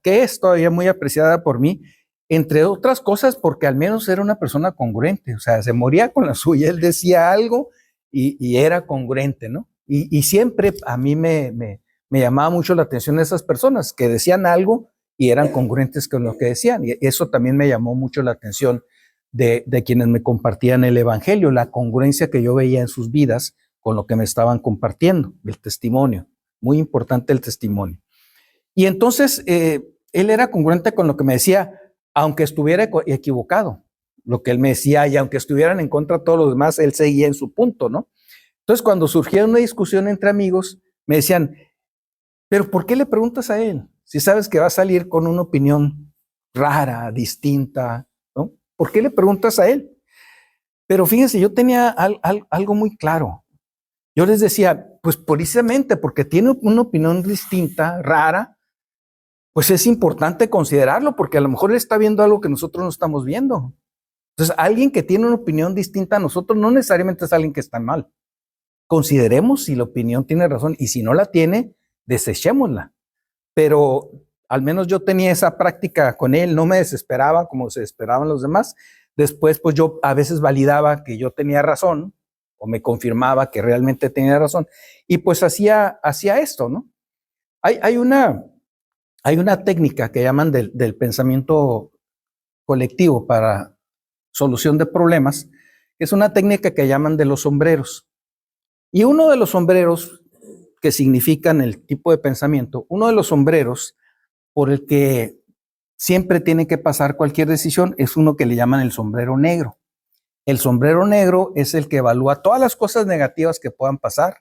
es todavía muy apreciada por mí, entre otras cosas, porque al menos era una persona congruente, o sea, se moría con la suya, él decía algo y era congruente, ¿no? Y siempre a mí me llamaba mucho la atención esas personas que decían algo y eran congruentes con lo que decían, y eso también me llamó mucho la atención de quienes me compartían el Evangelio, la congruencia que yo veía en sus vidas con lo que me estaban compartiendo, el testimonio. Muy importante el testimonio. Y entonces él era congruente con lo que me decía, aunque estuviera equivocado, lo que él me decía, y aunque estuvieran en contra de todos los demás, él seguía en su punto, ¿no? Entonces, cuando surgía una discusión entre amigos, me decían, pero ¿por qué le preguntas a él? Si sabes que va a salir con una opinión rara, distinta, ¿no? ¿Por qué le preguntas a él? Pero fíjense, yo tenía algo muy claro. Yo les decía, pues precisamente porque tiene una opinión distinta, rara, pues es importante considerarlo porque a lo mejor él está viendo algo que nosotros no estamos viendo. Entonces, alguien que tiene una opinión distinta a nosotros no necesariamente es alguien que está mal. Consideremos si la opinión tiene razón y si no la tiene, desechémosla. Pero al menos yo tenía esa práctica con él, no me desesperaba como se esperaban los demás. Después, pues yo a veces validaba que yo tenía razón o me confirmaba que realmente tenía razón y pues hacía esto, ¿no? Hay una técnica que llaman del pensamiento colectivo para solución de problemas, que es una técnica que llaman de los sombreros. Y uno de los sombreros que significan el tipo de pensamiento, uno de los sombreros por el que siempre tiene que pasar cualquier decisión es uno que le llaman el sombrero negro. El sombrero negro es el que evalúa todas las cosas negativas que puedan pasar,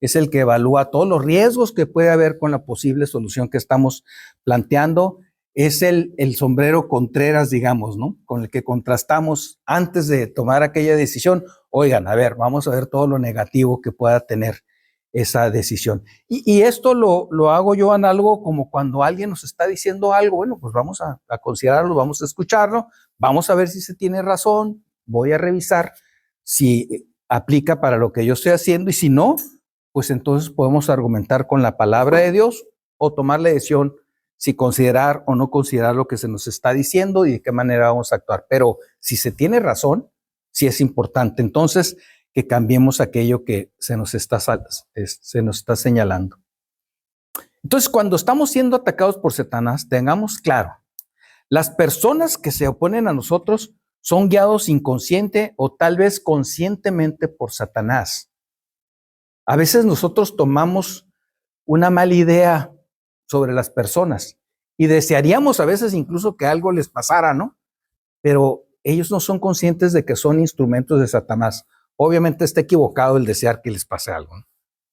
es el que evalúa todos los riesgos que puede haber con la posible solución que estamos planteando, es el sombrero Contreras, digamos, ¿no? Con el que contrastamos antes de tomar aquella decisión. Oigan, a ver, vamos a ver todo lo negativo que pueda tener esa decisión. Y esto lo hago yo análogo como cuando alguien nos está diciendo algo, bueno, pues vamos a considerarlo, vamos a escucharlo, vamos a ver si se tiene razón, voy a revisar si aplica para lo que yo estoy haciendo y si no, pues entonces podemos argumentar con la palabra de Dios o tomar la decisión si considerar o no considerar lo que se nos está diciendo y de qué manera vamos a actuar. Pero si se tiene razón, sí es importante entonces que cambiemos aquello que se nos está señalando. Entonces, cuando estamos siendo atacados por Satanás, tengamos claro, las personas que se oponen a nosotros son guiados inconsciente o tal vez conscientemente por Satanás. A veces nosotros tomamos una mala idea sobre las personas y desearíamos a veces incluso que algo les pasara, ¿no? Pero ellos no son conscientes de que son instrumentos de Satanás. Obviamente está equivocado el desear que les pase algo, ¿no?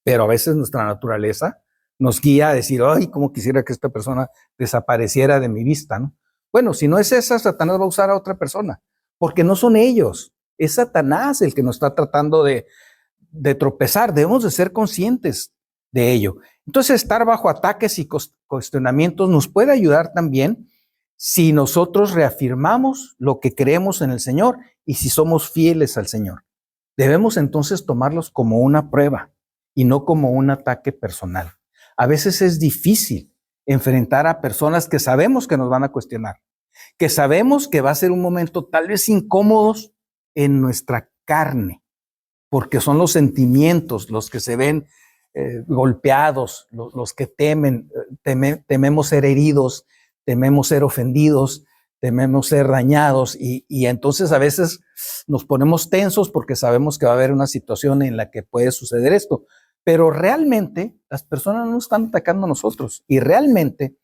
Pero a veces nuestra naturaleza nos guía a decir, ay, cómo quisiera que esta persona desapareciera de mi vista, ¿no? Bueno, si no es esa, Satanás va a usar a otra persona, porque no son ellos, es Satanás el que nos está tratando de tropezar, debemos de ser conscientes de ello. Entonces, estar bajo ataques y cuestionamientos nos puede ayudar también si nosotros reafirmamos lo que creemos en el Señor y si somos fieles al Señor. Debemos entonces tomarlos como una prueba y no como un ataque personal. A veces es difícil enfrentar a personas que sabemos que nos van a cuestionar, que sabemos que va a ser un momento tal vez incómodos en nuestra carne, porque son los sentimientos los que se ven golpeados, los que tememos ser heridos, tememos ser ofendidos, tememos ser dañados y entonces a veces nos ponemos tensos porque sabemos que va a haber una situación en la que puede suceder esto, pero realmente las personas no están atacando a nosotros y realmente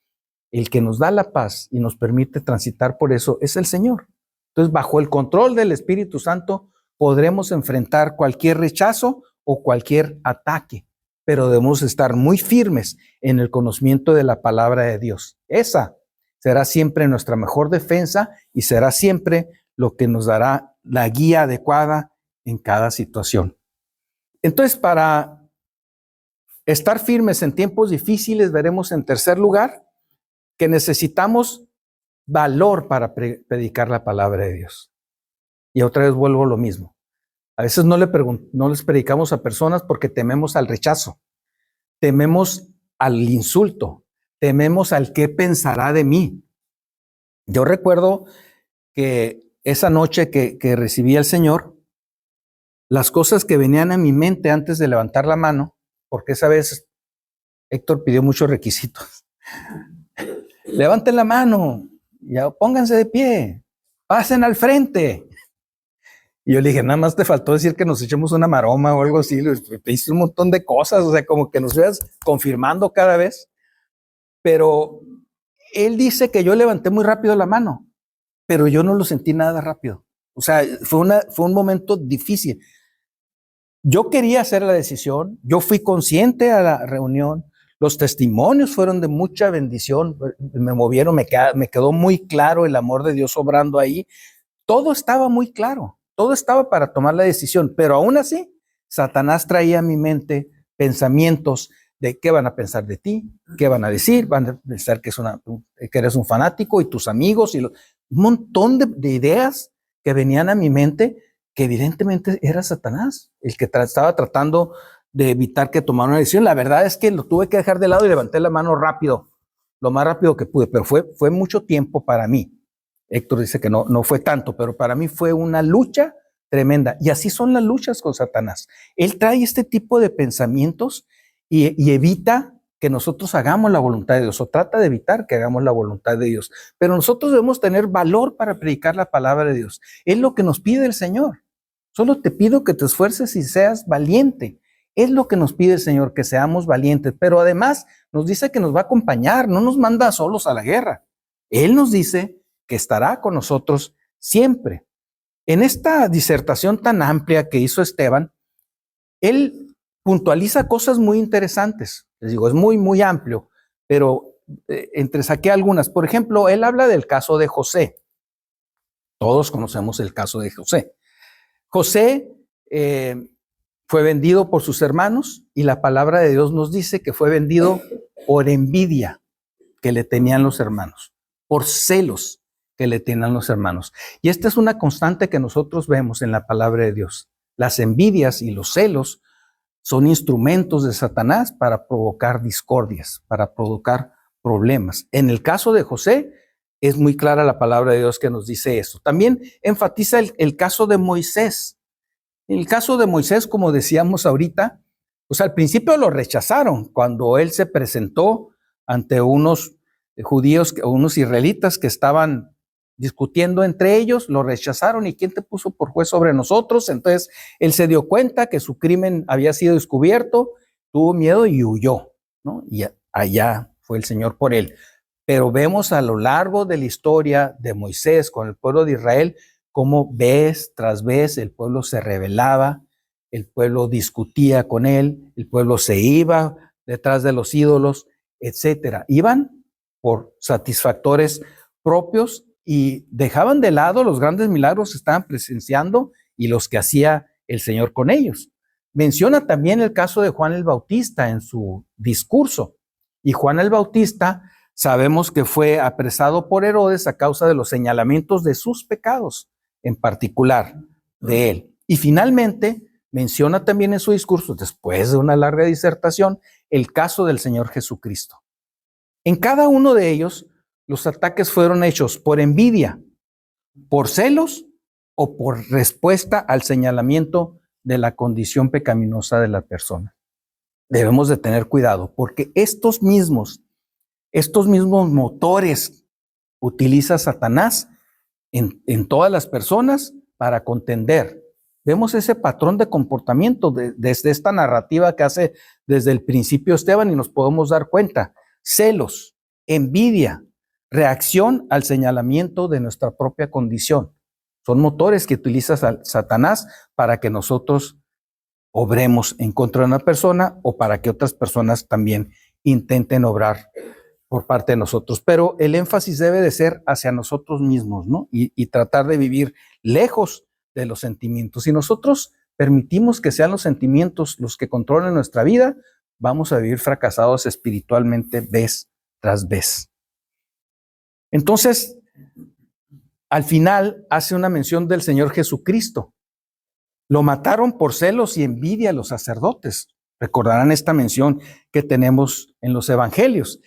el que nos da la paz y nos permite transitar por eso es el Señor. Entonces, bajo el control del Espíritu Santo, podremos enfrentar cualquier rechazo o cualquier ataque, pero debemos estar muy firmes en el conocimiento de la palabra de Dios. Esa será siempre nuestra mejor defensa y será siempre lo que nos dará la guía adecuada en cada situación. Entonces, para estar firmes en tiempos difíciles, veremos en tercer lugar que necesitamos valor para predicar la palabra de Dios. Y otra vez vuelvo a lo mismo. A veces no les predicamos a personas porque tememos al rechazo. Tememos al insulto, tememos al qué pensará de mí. Yo recuerdo que esa noche que recibí al Señor, las cosas que venían a mi mente antes de levantar la mano, porque esa vez Héctor pidió muchos requisitos. Levanten la mano, ya pónganse de pie, pasen al frente. Y yo le dije, nada más te faltó decir que nos echemos una maroma o algo así. Te hice un montón de cosas, o sea, como que nos ibas confirmando cada vez. Pero él dice que yo levanté muy rápido la mano, pero yo no lo sentí nada rápido. O sea, fue un momento difícil. Yo quería hacer la decisión, yo fui consciente a la reunión, los testimonios fueron de mucha bendición, me movieron, me quedó muy claro el amor de Dios obrando ahí. Todo estaba muy claro, todo estaba para tomar la decisión, pero aún así, Satanás traía a mi mente pensamientos de qué van a pensar de ti, qué van a decir, van a pensar que eres un fanático y tus amigos, un montón de ideas que venían a mi mente, que evidentemente era Satanás, el que estaba tratando de evitar que tomara una decisión. La verdad es que lo tuve que dejar de lado y levanté la mano rápido, lo más rápido que pude, pero fue mucho tiempo para mí. Héctor dice que no fue tanto, pero para mí fue una lucha tremenda. Y así son las luchas con Satanás. Él trae este tipo de pensamientos y evita que nosotros hagamos la voluntad de Dios, o trata de evitar que hagamos la voluntad de Dios. Pero nosotros debemos tener valor para predicar la palabra de Dios. Es lo que nos pide el Señor. Solo te pido que te esfuerces y seas valiente. Es lo que nos pide el Señor, que seamos valientes. Pero además nos dice que nos va a acompañar, no nos manda solos a la guerra. Él nos dice que estará con nosotros siempre. En esta disertación tan amplia que hizo Esteban, él puntualiza cosas muy interesantes. Les digo, es muy, muy amplio, pero entresaqué algunas. Por ejemplo, él habla del caso de José. Todos conocemos el caso de José. José fue vendido por sus hermanos y la palabra de Dios nos dice que fue vendido por envidia que le tenían los hermanos, por celos que le tenían los hermanos. Y esta es una constante que nosotros vemos en la palabra de Dios. Las envidias y los celos son instrumentos de Satanás para provocar discordias, para provocar problemas. En el caso de José, es muy clara la palabra de Dios que nos dice eso. También enfatiza el caso de Moisés. En el caso de Moisés, como decíamos ahorita, pues al principio lo rechazaron cuando él se presentó ante unos judíos, unos israelitas que estaban discutiendo entre ellos, lo rechazaron. ¿Y quién te puso por juez sobre nosotros? Entonces él se dio cuenta que su crimen había sido descubierto, tuvo miedo y huyó, ¿no? Y allá fue el Señor por él. Pero vemos a lo largo de la historia de Moisés con el pueblo de Israel cómo vez tras vez el pueblo se rebelaba, el pueblo discutía con él, el pueblo se iba detrás de los ídolos, etcétera. Iban por satisfactores propios y dejaban de lado los grandes milagros que estaban presenciando y los que hacía el Señor con ellos. Menciona también el caso de Juan el Bautista en su discurso. Y Juan el Bautista sabemos que fue apresado por Herodes a causa de los señalamientos de sus pecados, en particular de él. Y finalmente menciona también en su discurso, después de una larga disertación, el caso del Señor Jesucristo. En cada uno de ellos, los ataques fueron hechos por envidia, por celos o por respuesta al señalamiento de la condición pecaminosa de la persona. Debemos de tener cuidado porque estos mismos motores utiliza Satanás en todas las personas para contender. Vemos ese patrón de comportamiento desde esta narrativa que hace desde el principio Esteban y nos podemos dar cuenta. Celos, envidia, reacción al señalamiento de nuestra propia condición. Son motores que utiliza Satanás para que nosotros obremos en contra de una persona o para que otras personas también intenten obrar por parte de nosotros. Pero el énfasis debe de ser hacia nosotros mismos, ¿no? Y tratar de vivir lejos de los sentimientos. Si nosotros permitimos que sean los sentimientos los que controlen nuestra vida, vamos a vivir fracasados espiritualmente vez tras vez. Entonces, al final hace una mención del Señor Jesucristo. Lo mataron por celos y envidia a los sacerdotes. Recordarán esta mención que tenemos en los evangelios.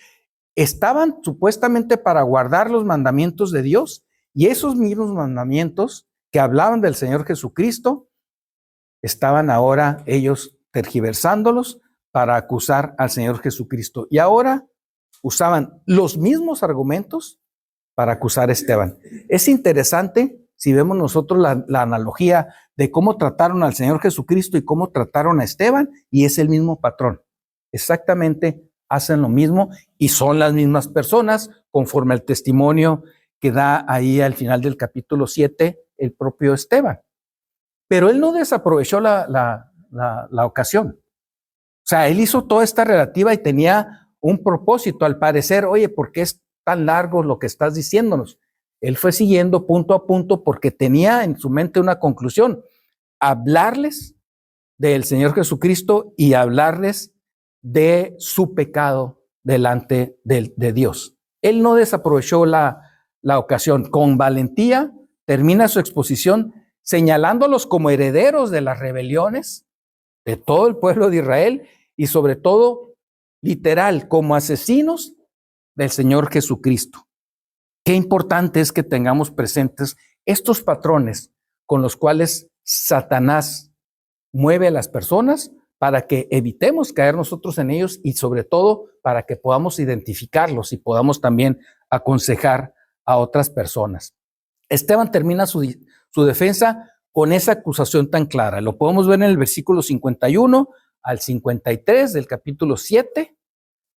Estaban supuestamente para guardar los mandamientos de Dios, y esos mismos mandamientos que hablaban del Señor Jesucristo, estaban ahora ellos tergiversándolos para acusar al Señor Jesucristo. Y ahora usaban los mismos argumentos para acusar a Esteban. Es interesante si vemos nosotros la analogía de cómo trataron al Señor Jesucristo y cómo trataron a Esteban, y es el mismo patrón. Exactamente hacen lo mismo y son las mismas personas, conforme al testimonio que da ahí al final del capítulo 7 el propio Esteban. Pero él no desaprovechó la ocasión. O sea, él hizo toda esta relativa y tenía un propósito. Al parecer, oye, ¿por qué es tan largo lo que estás diciéndonos? Él fue siguiendo punto a punto porque tenía en su mente una conclusión: hablarles del Señor Jesucristo y hablarles de su pecado delante de Dios. Él no desaprovechó la ocasión. Con valentía termina su exposición señalándolos como herederos de las rebeliones de todo el pueblo de Israel y sobre todo, literal, como asesinos del Señor Jesucristo. Qué importante es que tengamos presentes estos patrones con los cuales Satanás mueve a las personas para que evitemos caer nosotros en ellos y sobre todo para que podamos identificarlos y podamos también aconsejar a otras personas. Esteban termina su defensa con esa acusación tan clara. Lo podemos ver en el versículo 51 al 53 del capítulo 7.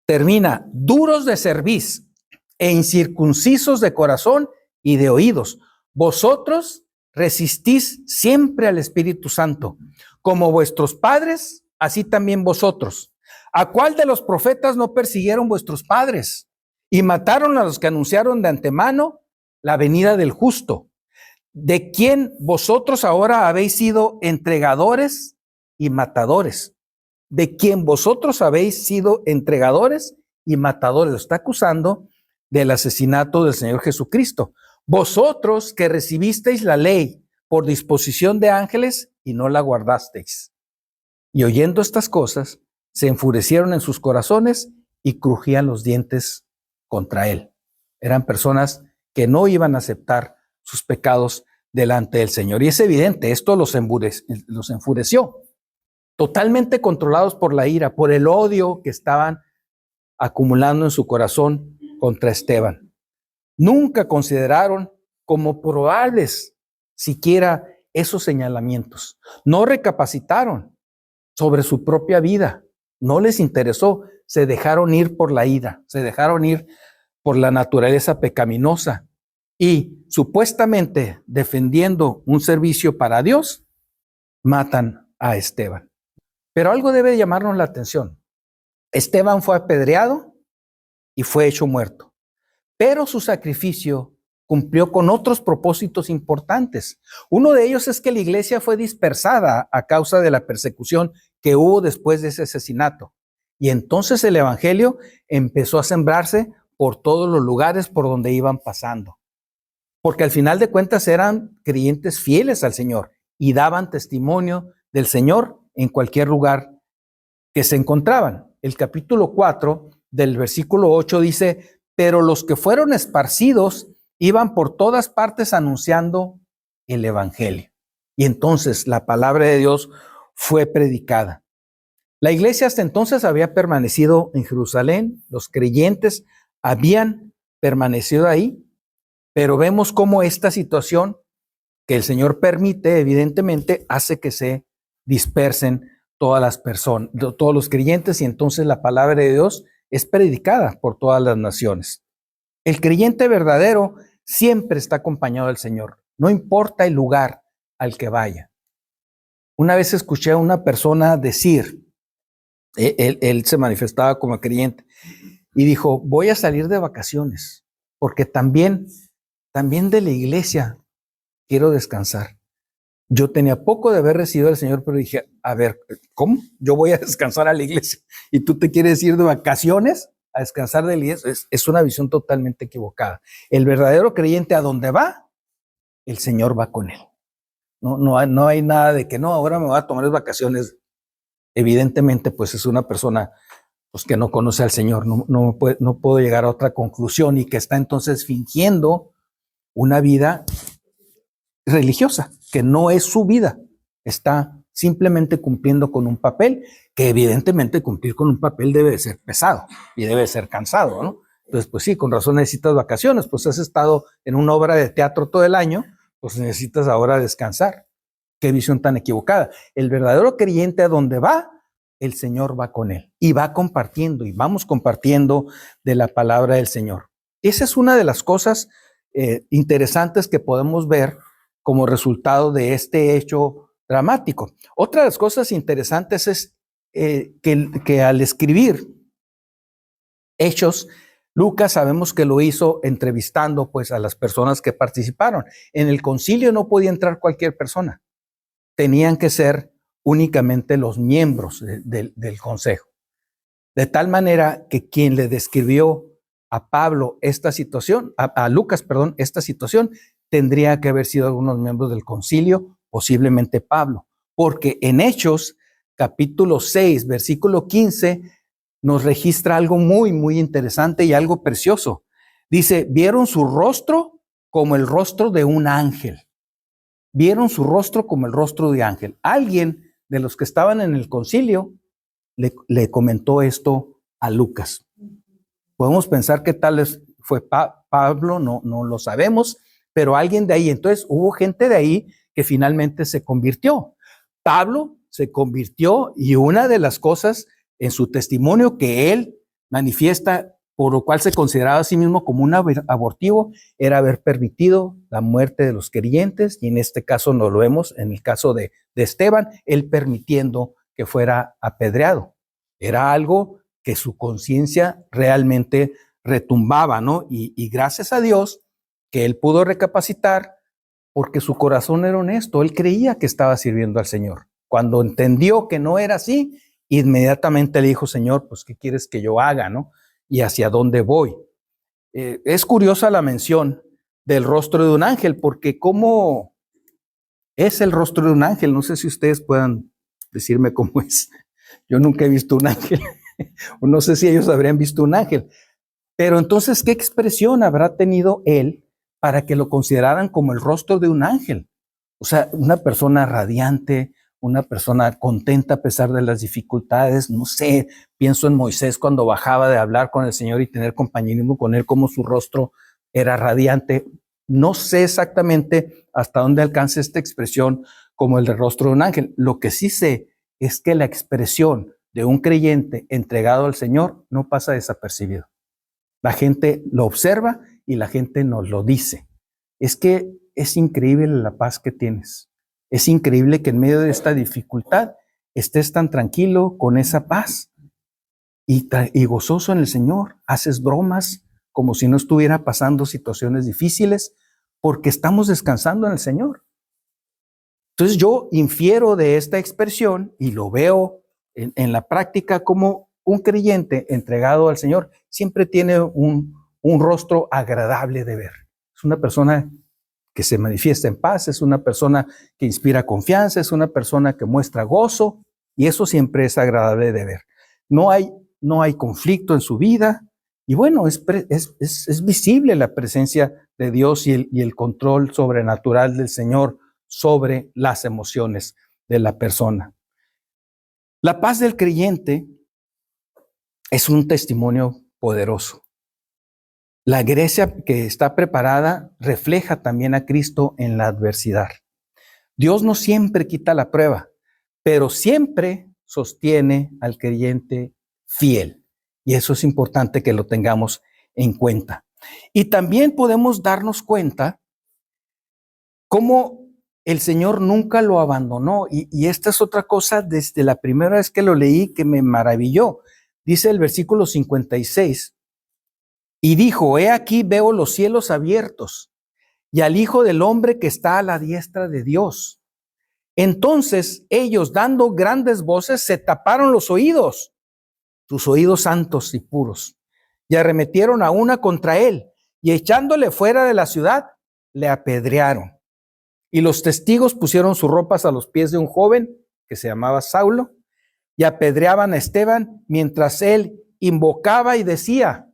Termina: duros de cerviz e incircuncisos de corazón y de oídos, vosotros resistís siempre al Espíritu Santo, como vuestros padres, así también vosotros. ¿A cuál de los profetas no persiguieron vuestros padres y mataron a los que anunciaron de antemano la venida del justo, de quien vosotros ahora habéis sido entregadores y matadores? De quien vosotros habéis sido entregadores y matadores. Lo está acusando del asesinato del Señor Jesucristo. Vosotros que recibisteis la ley por disposición de ángeles y no la guardasteis. Y oyendo estas cosas, se enfurecieron en sus corazones y crujían los dientes contra él. Eran personas que no iban a aceptar sus pecados delante del Señor. Y es evidente, esto los enfureció. Totalmente controlados por la ira, por el odio que estaban acumulando en su corazón contra Esteban. Nunca consideraron como probables siquiera esos señalamientos. No recapacitaron sobre su propia vida. No les interesó. Se dejaron ir por la ira, se dejaron ir por la naturaleza pecaminosa y supuestamente defendiendo un servicio para Dios, matan a Esteban. Pero algo debe llamarnos la atención. Esteban fue apedreado y fue hecho muerto, pero su sacrificio cumplió con otros propósitos importantes. Uno de ellos es que la iglesia fue dispersada a causa de la persecución que hubo después de ese asesinato. Y entonces el evangelio empezó a sembrarse por todos los lugares por donde iban pasando. Porque al final de cuentas eran creyentes fieles al Señor y daban testimonio del Señor en cualquier lugar que se encontraban. El capítulo 4 del versículo 8 dice: pero los que fueron esparcidos iban por todas partes anunciando el evangelio. Y entonces la palabra de Dios fue predicada. La iglesia hasta entonces había permanecido en Jerusalén, los creyentes habían permanecido ahí, pero vemos cómo esta situación que el Señor permite, evidentemente, hace que se dispersen todas las personas, todos los creyentes, y entonces la palabra de Dios es predicada por todas las naciones. El creyente verdadero siempre está acompañado del Señor, no importa el lugar al que vaya. Una vez escuché a una persona decir, él se manifestaba como creyente y dijo: voy a salir de vacaciones porque también de la iglesia quiero descansar. Yo tenía poco de haber recibido al Señor, pero dije: a ver, ¿cómo? Yo voy a descansar a la iglesia y tú te quieres ir de vacaciones a descansar de la iglesia. Es una visión totalmente equivocada. El verdadero creyente, a donde va, el Señor va con él. No hay nada de que no, ahora me voy a tomar las vacaciones. Evidentemente, pues es una persona pues, que no conoce al Señor, no puedo llegar a otra conclusión, y que está entonces fingiendo una vida religiosa, que no es su vida, está simplemente cumpliendo con un papel, que evidentemente cumplir con un papel debe de ser pesado y debe de ser cansado, ¿no? Entonces, pues sí, con razón necesitas vacaciones, pues has estado en una obra de teatro todo el año, pues necesitas ahora descansar. Qué visión tan equivocada. El verdadero creyente, a donde va, el Señor va con él y va compartiendo, y vamos compartiendo de la palabra del Señor. Esa es una de las cosas interesantes que podemos ver como resultado de este hecho dramático. Otra de las cosas interesantes es que al escribir Hechos, Lucas sabemos que lo hizo entrevistando pues a las personas que participaron. En el concilio no podía entrar cualquier persona. Tenían que ser únicamente los miembros del consejo. De tal manera que quien le describió a Pablo esta situación, a Lucas, perdón, esta situación, tendría que haber sido algunos miembros del concilio, posiblemente Pablo, porque en Hechos, capítulo 6, versículo 15, nos registra algo muy, muy interesante y algo precioso. Dice, vieron su rostro como el rostro de un ángel. Vieron su rostro como el rostro de ángel. Alguien de los que estaban en el concilio le comentó esto a Lucas. Podemos pensar que tal vez fue Pablo, no lo sabemos, pero alguien de ahí. Entonces hubo gente de ahí que finalmente se convirtió. Pablo se convirtió, y una de las cosas en su testimonio que él manifiesta, por lo cual se consideraba a sí mismo como un abortivo, era haber permitido la muerte de los creyentes, y en este caso no lo vemos, en el caso de Esteban, él permitiendo que fuera apedreado. Era algo que su conciencia realmente retumbaba, ¿no? Y gracias a Dios que él pudo recapacitar, porque su corazón era honesto, él creía que estaba sirviendo al Señor. Cuando entendió que no era así, inmediatamente le dijo, Señor, pues, ¿qué quieres que yo haga, no? Y hacia dónde voy. Es curiosa la mención del rostro de un ángel, porque ¿cómo es el rostro de un ángel? No sé si ustedes puedan decirme cómo es. Yo nunca he visto un ángel, o no sé si ellos habrían visto un ángel. Pero entonces, ¿qué expresión habrá tenido él para que lo consideraran como el rostro de un ángel? O sea, una persona radiante, una persona contenta a pesar de las dificultades. No sé, pienso en Moisés cuando bajaba de hablar con el Señor y tener compañerismo con él, como su rostro era radiante. No sé exactamente hasta dónde alcanza esta expresión como el del rostro de un ángel. Lo que sí sé es que la expresión de un creyente entregado al Señor no pasa desapercibido. La gente lo observa y la gente nos lo dice. Es que es increíble la paz que tienes. Es increíble que en medio de esta dificultad estés tan tranquilo, con esa paz y gozoso en el Señor. Haces bromas como si no estuviera pasando situaciones difíciles, porque estamos descansando en el Señor. Entonces yo infiero de esta expresión, y lo veo en la práctica, como un creyente entregado al Señor siempre tiene un rostro agradable de ver. Es una persona que se manifiesta en paz, es una persona que inspira confianza, es una persona que muestra gozo, y eso siempre es agradable de ver. No hay conflicto en su vida, y bueno, es visible la presencia de Dios y el control sobrenatural del Señor sobre las emociones de la persona. La paz del creyente es un testimonio poderoso. La iglesia que está preparada refleja también a Cristo en la adversidad. Dios no siempre quita la prueba, pero siempre sostiene al creyente fiel. Y eso es importante que lo tengamos en cuenta. Y también podemos darnos cuenta cómo el Señor nunca lo abandonó. Y esta es otra cosa, desde la primera vez que lo leí, que me maravilló. Dice el versículo 56, y dijo, he aquí veo los cielos abiertos y al Hijo del Hombre que está a la diestra de Dios. Entonces ellos, dando grandes voces, se taparon los oídos, sus oídos santos y puros, y arremetieron a una contra él, y echándole fuera de la ciudad, le apedrearon. Y los testigos pusieron sus ropas a los pies de un joven que se llamaba Saulo, y apedreaban a Esteban mientras él invocaba y decía: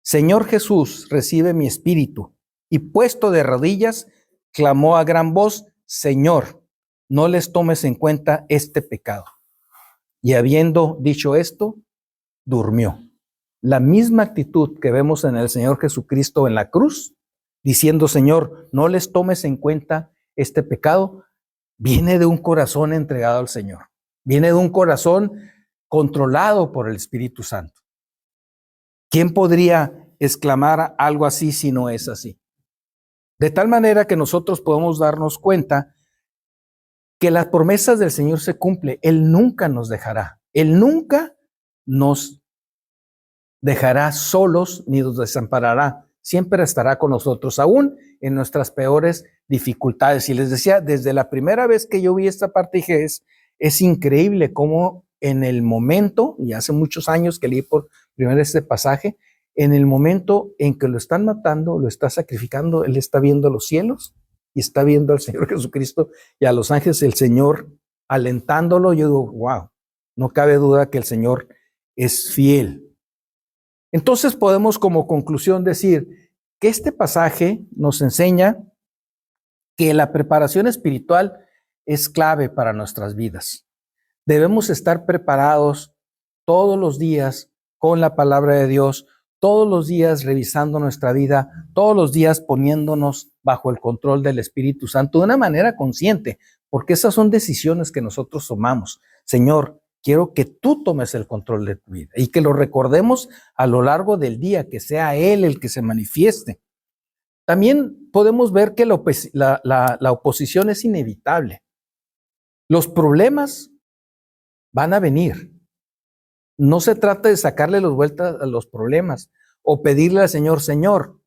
Señor Jesús, recibe mi espíritu. Y puesto de rodillas, clamó a gran voz: Señor, no les tomes en cuenta este pecado. Y habiendo dicho esto, durmió. La misma actitud que vemos en el Señor Jesucristo en la cruz, diciendo: Señor, no les tomes en cuenta este pecado, viene de un corazón entregado al Señor. Viene de un corazón controlado por el Espíritu Santo. ¿Quién podría exclamar algo así si no es así? De tal manera que nosotros podemos darnos cuenta que las promesas del Señor se cumplen. Él nunca nos dejará. Él nunca nos dejará solos ni nos desamparará. Siempre estará con nosotros, aún en nuestras peores dificultades. Y les decía, desde la primera vez que yo vi esta parte, dije, es increíble cómo en el momento, y hace muchos años que leí por primera vez este pasaje, en el momento en que lo están matando, lo está sacrificando, él está viendo los cielos y está viendo al Señor Jesucristo y a los ángeles del Señor alentándolo. Yo digo, wow, no cabe duda que el Señor es fiel. Entonces podemos como conclusión decir que este pasaje nos enseña que la preparación espiritual es clave para nuestras vidas. Debemos estar preparados todos los días con la palabra de Dios, todos los días revisando nuestra vida, todos los días poniéndonos bajo el control del Espíritu Santo de una manera consciente, porque esas son decisiones que nosotros tomamos. Señor, quiero que tú tomes el control de tu vida y que lo recordemos a lo largo del día, que sea Él el que se manifieste. También podemos ver que la oposición es inevitable. Los problemas van a venir. No se trata de sacarle las vueltas a los problemas o pedirle al Señor: Señor,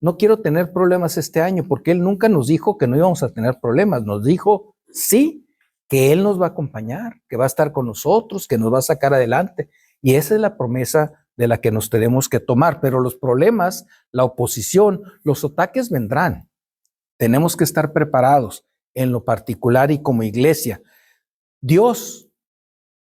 no quiero tener problemas este año, porque Él nunca nos dijo que no íbamos a tener problemas. Nos dijo, sí, que Él nos va a acompañar, que va a estar con nosotros, que nos va a sacar adelante. Y esa es la promesa de la que nos tenemos que tomar. Pero los problemas, la oposición, los ataques vendrán. Tenemos que estar preparados en lo particular y como iglesia. Dios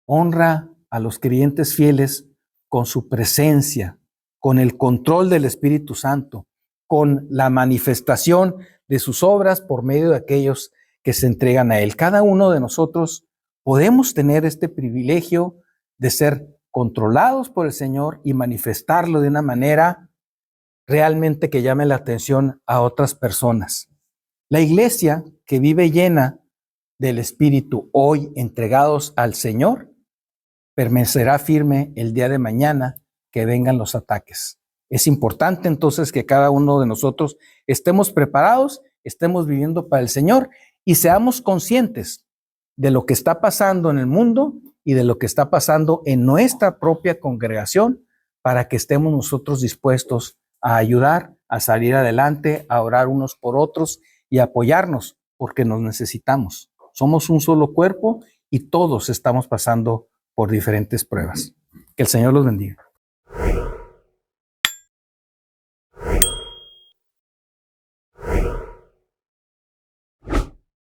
honra a los creyentes fieles con su presencia, con el control del Espíritu Santo, con la manifestación de sus obras por medio de aquellos que se entregan a Él. Cada uno de nosotros podemos tener este privilegio de ser controlados por el Señor y manifestarlo de una manera realmente que llame la atención a otras personas. La iglesia que vive llena del Espíritu, hoy entregados al Señor, permanecerá firme el día de mañana que vengan los ataques. Es importante entonces que cada uno de nosotros estemos preparados, estemos viviendo para el Señor y seamos conscientes de lo que está pasando en el mundo y de lo que está pasando en nuestra propia congregación, para que estemos nosotros dispuestos a ayudar, a salir adelante, a orar unos por otros y a apoyarnos, porque nos necesitamos. Somos un solo cuerpo y todos estamos pasando por diferentes pruebas. Que el Señor los bendiga.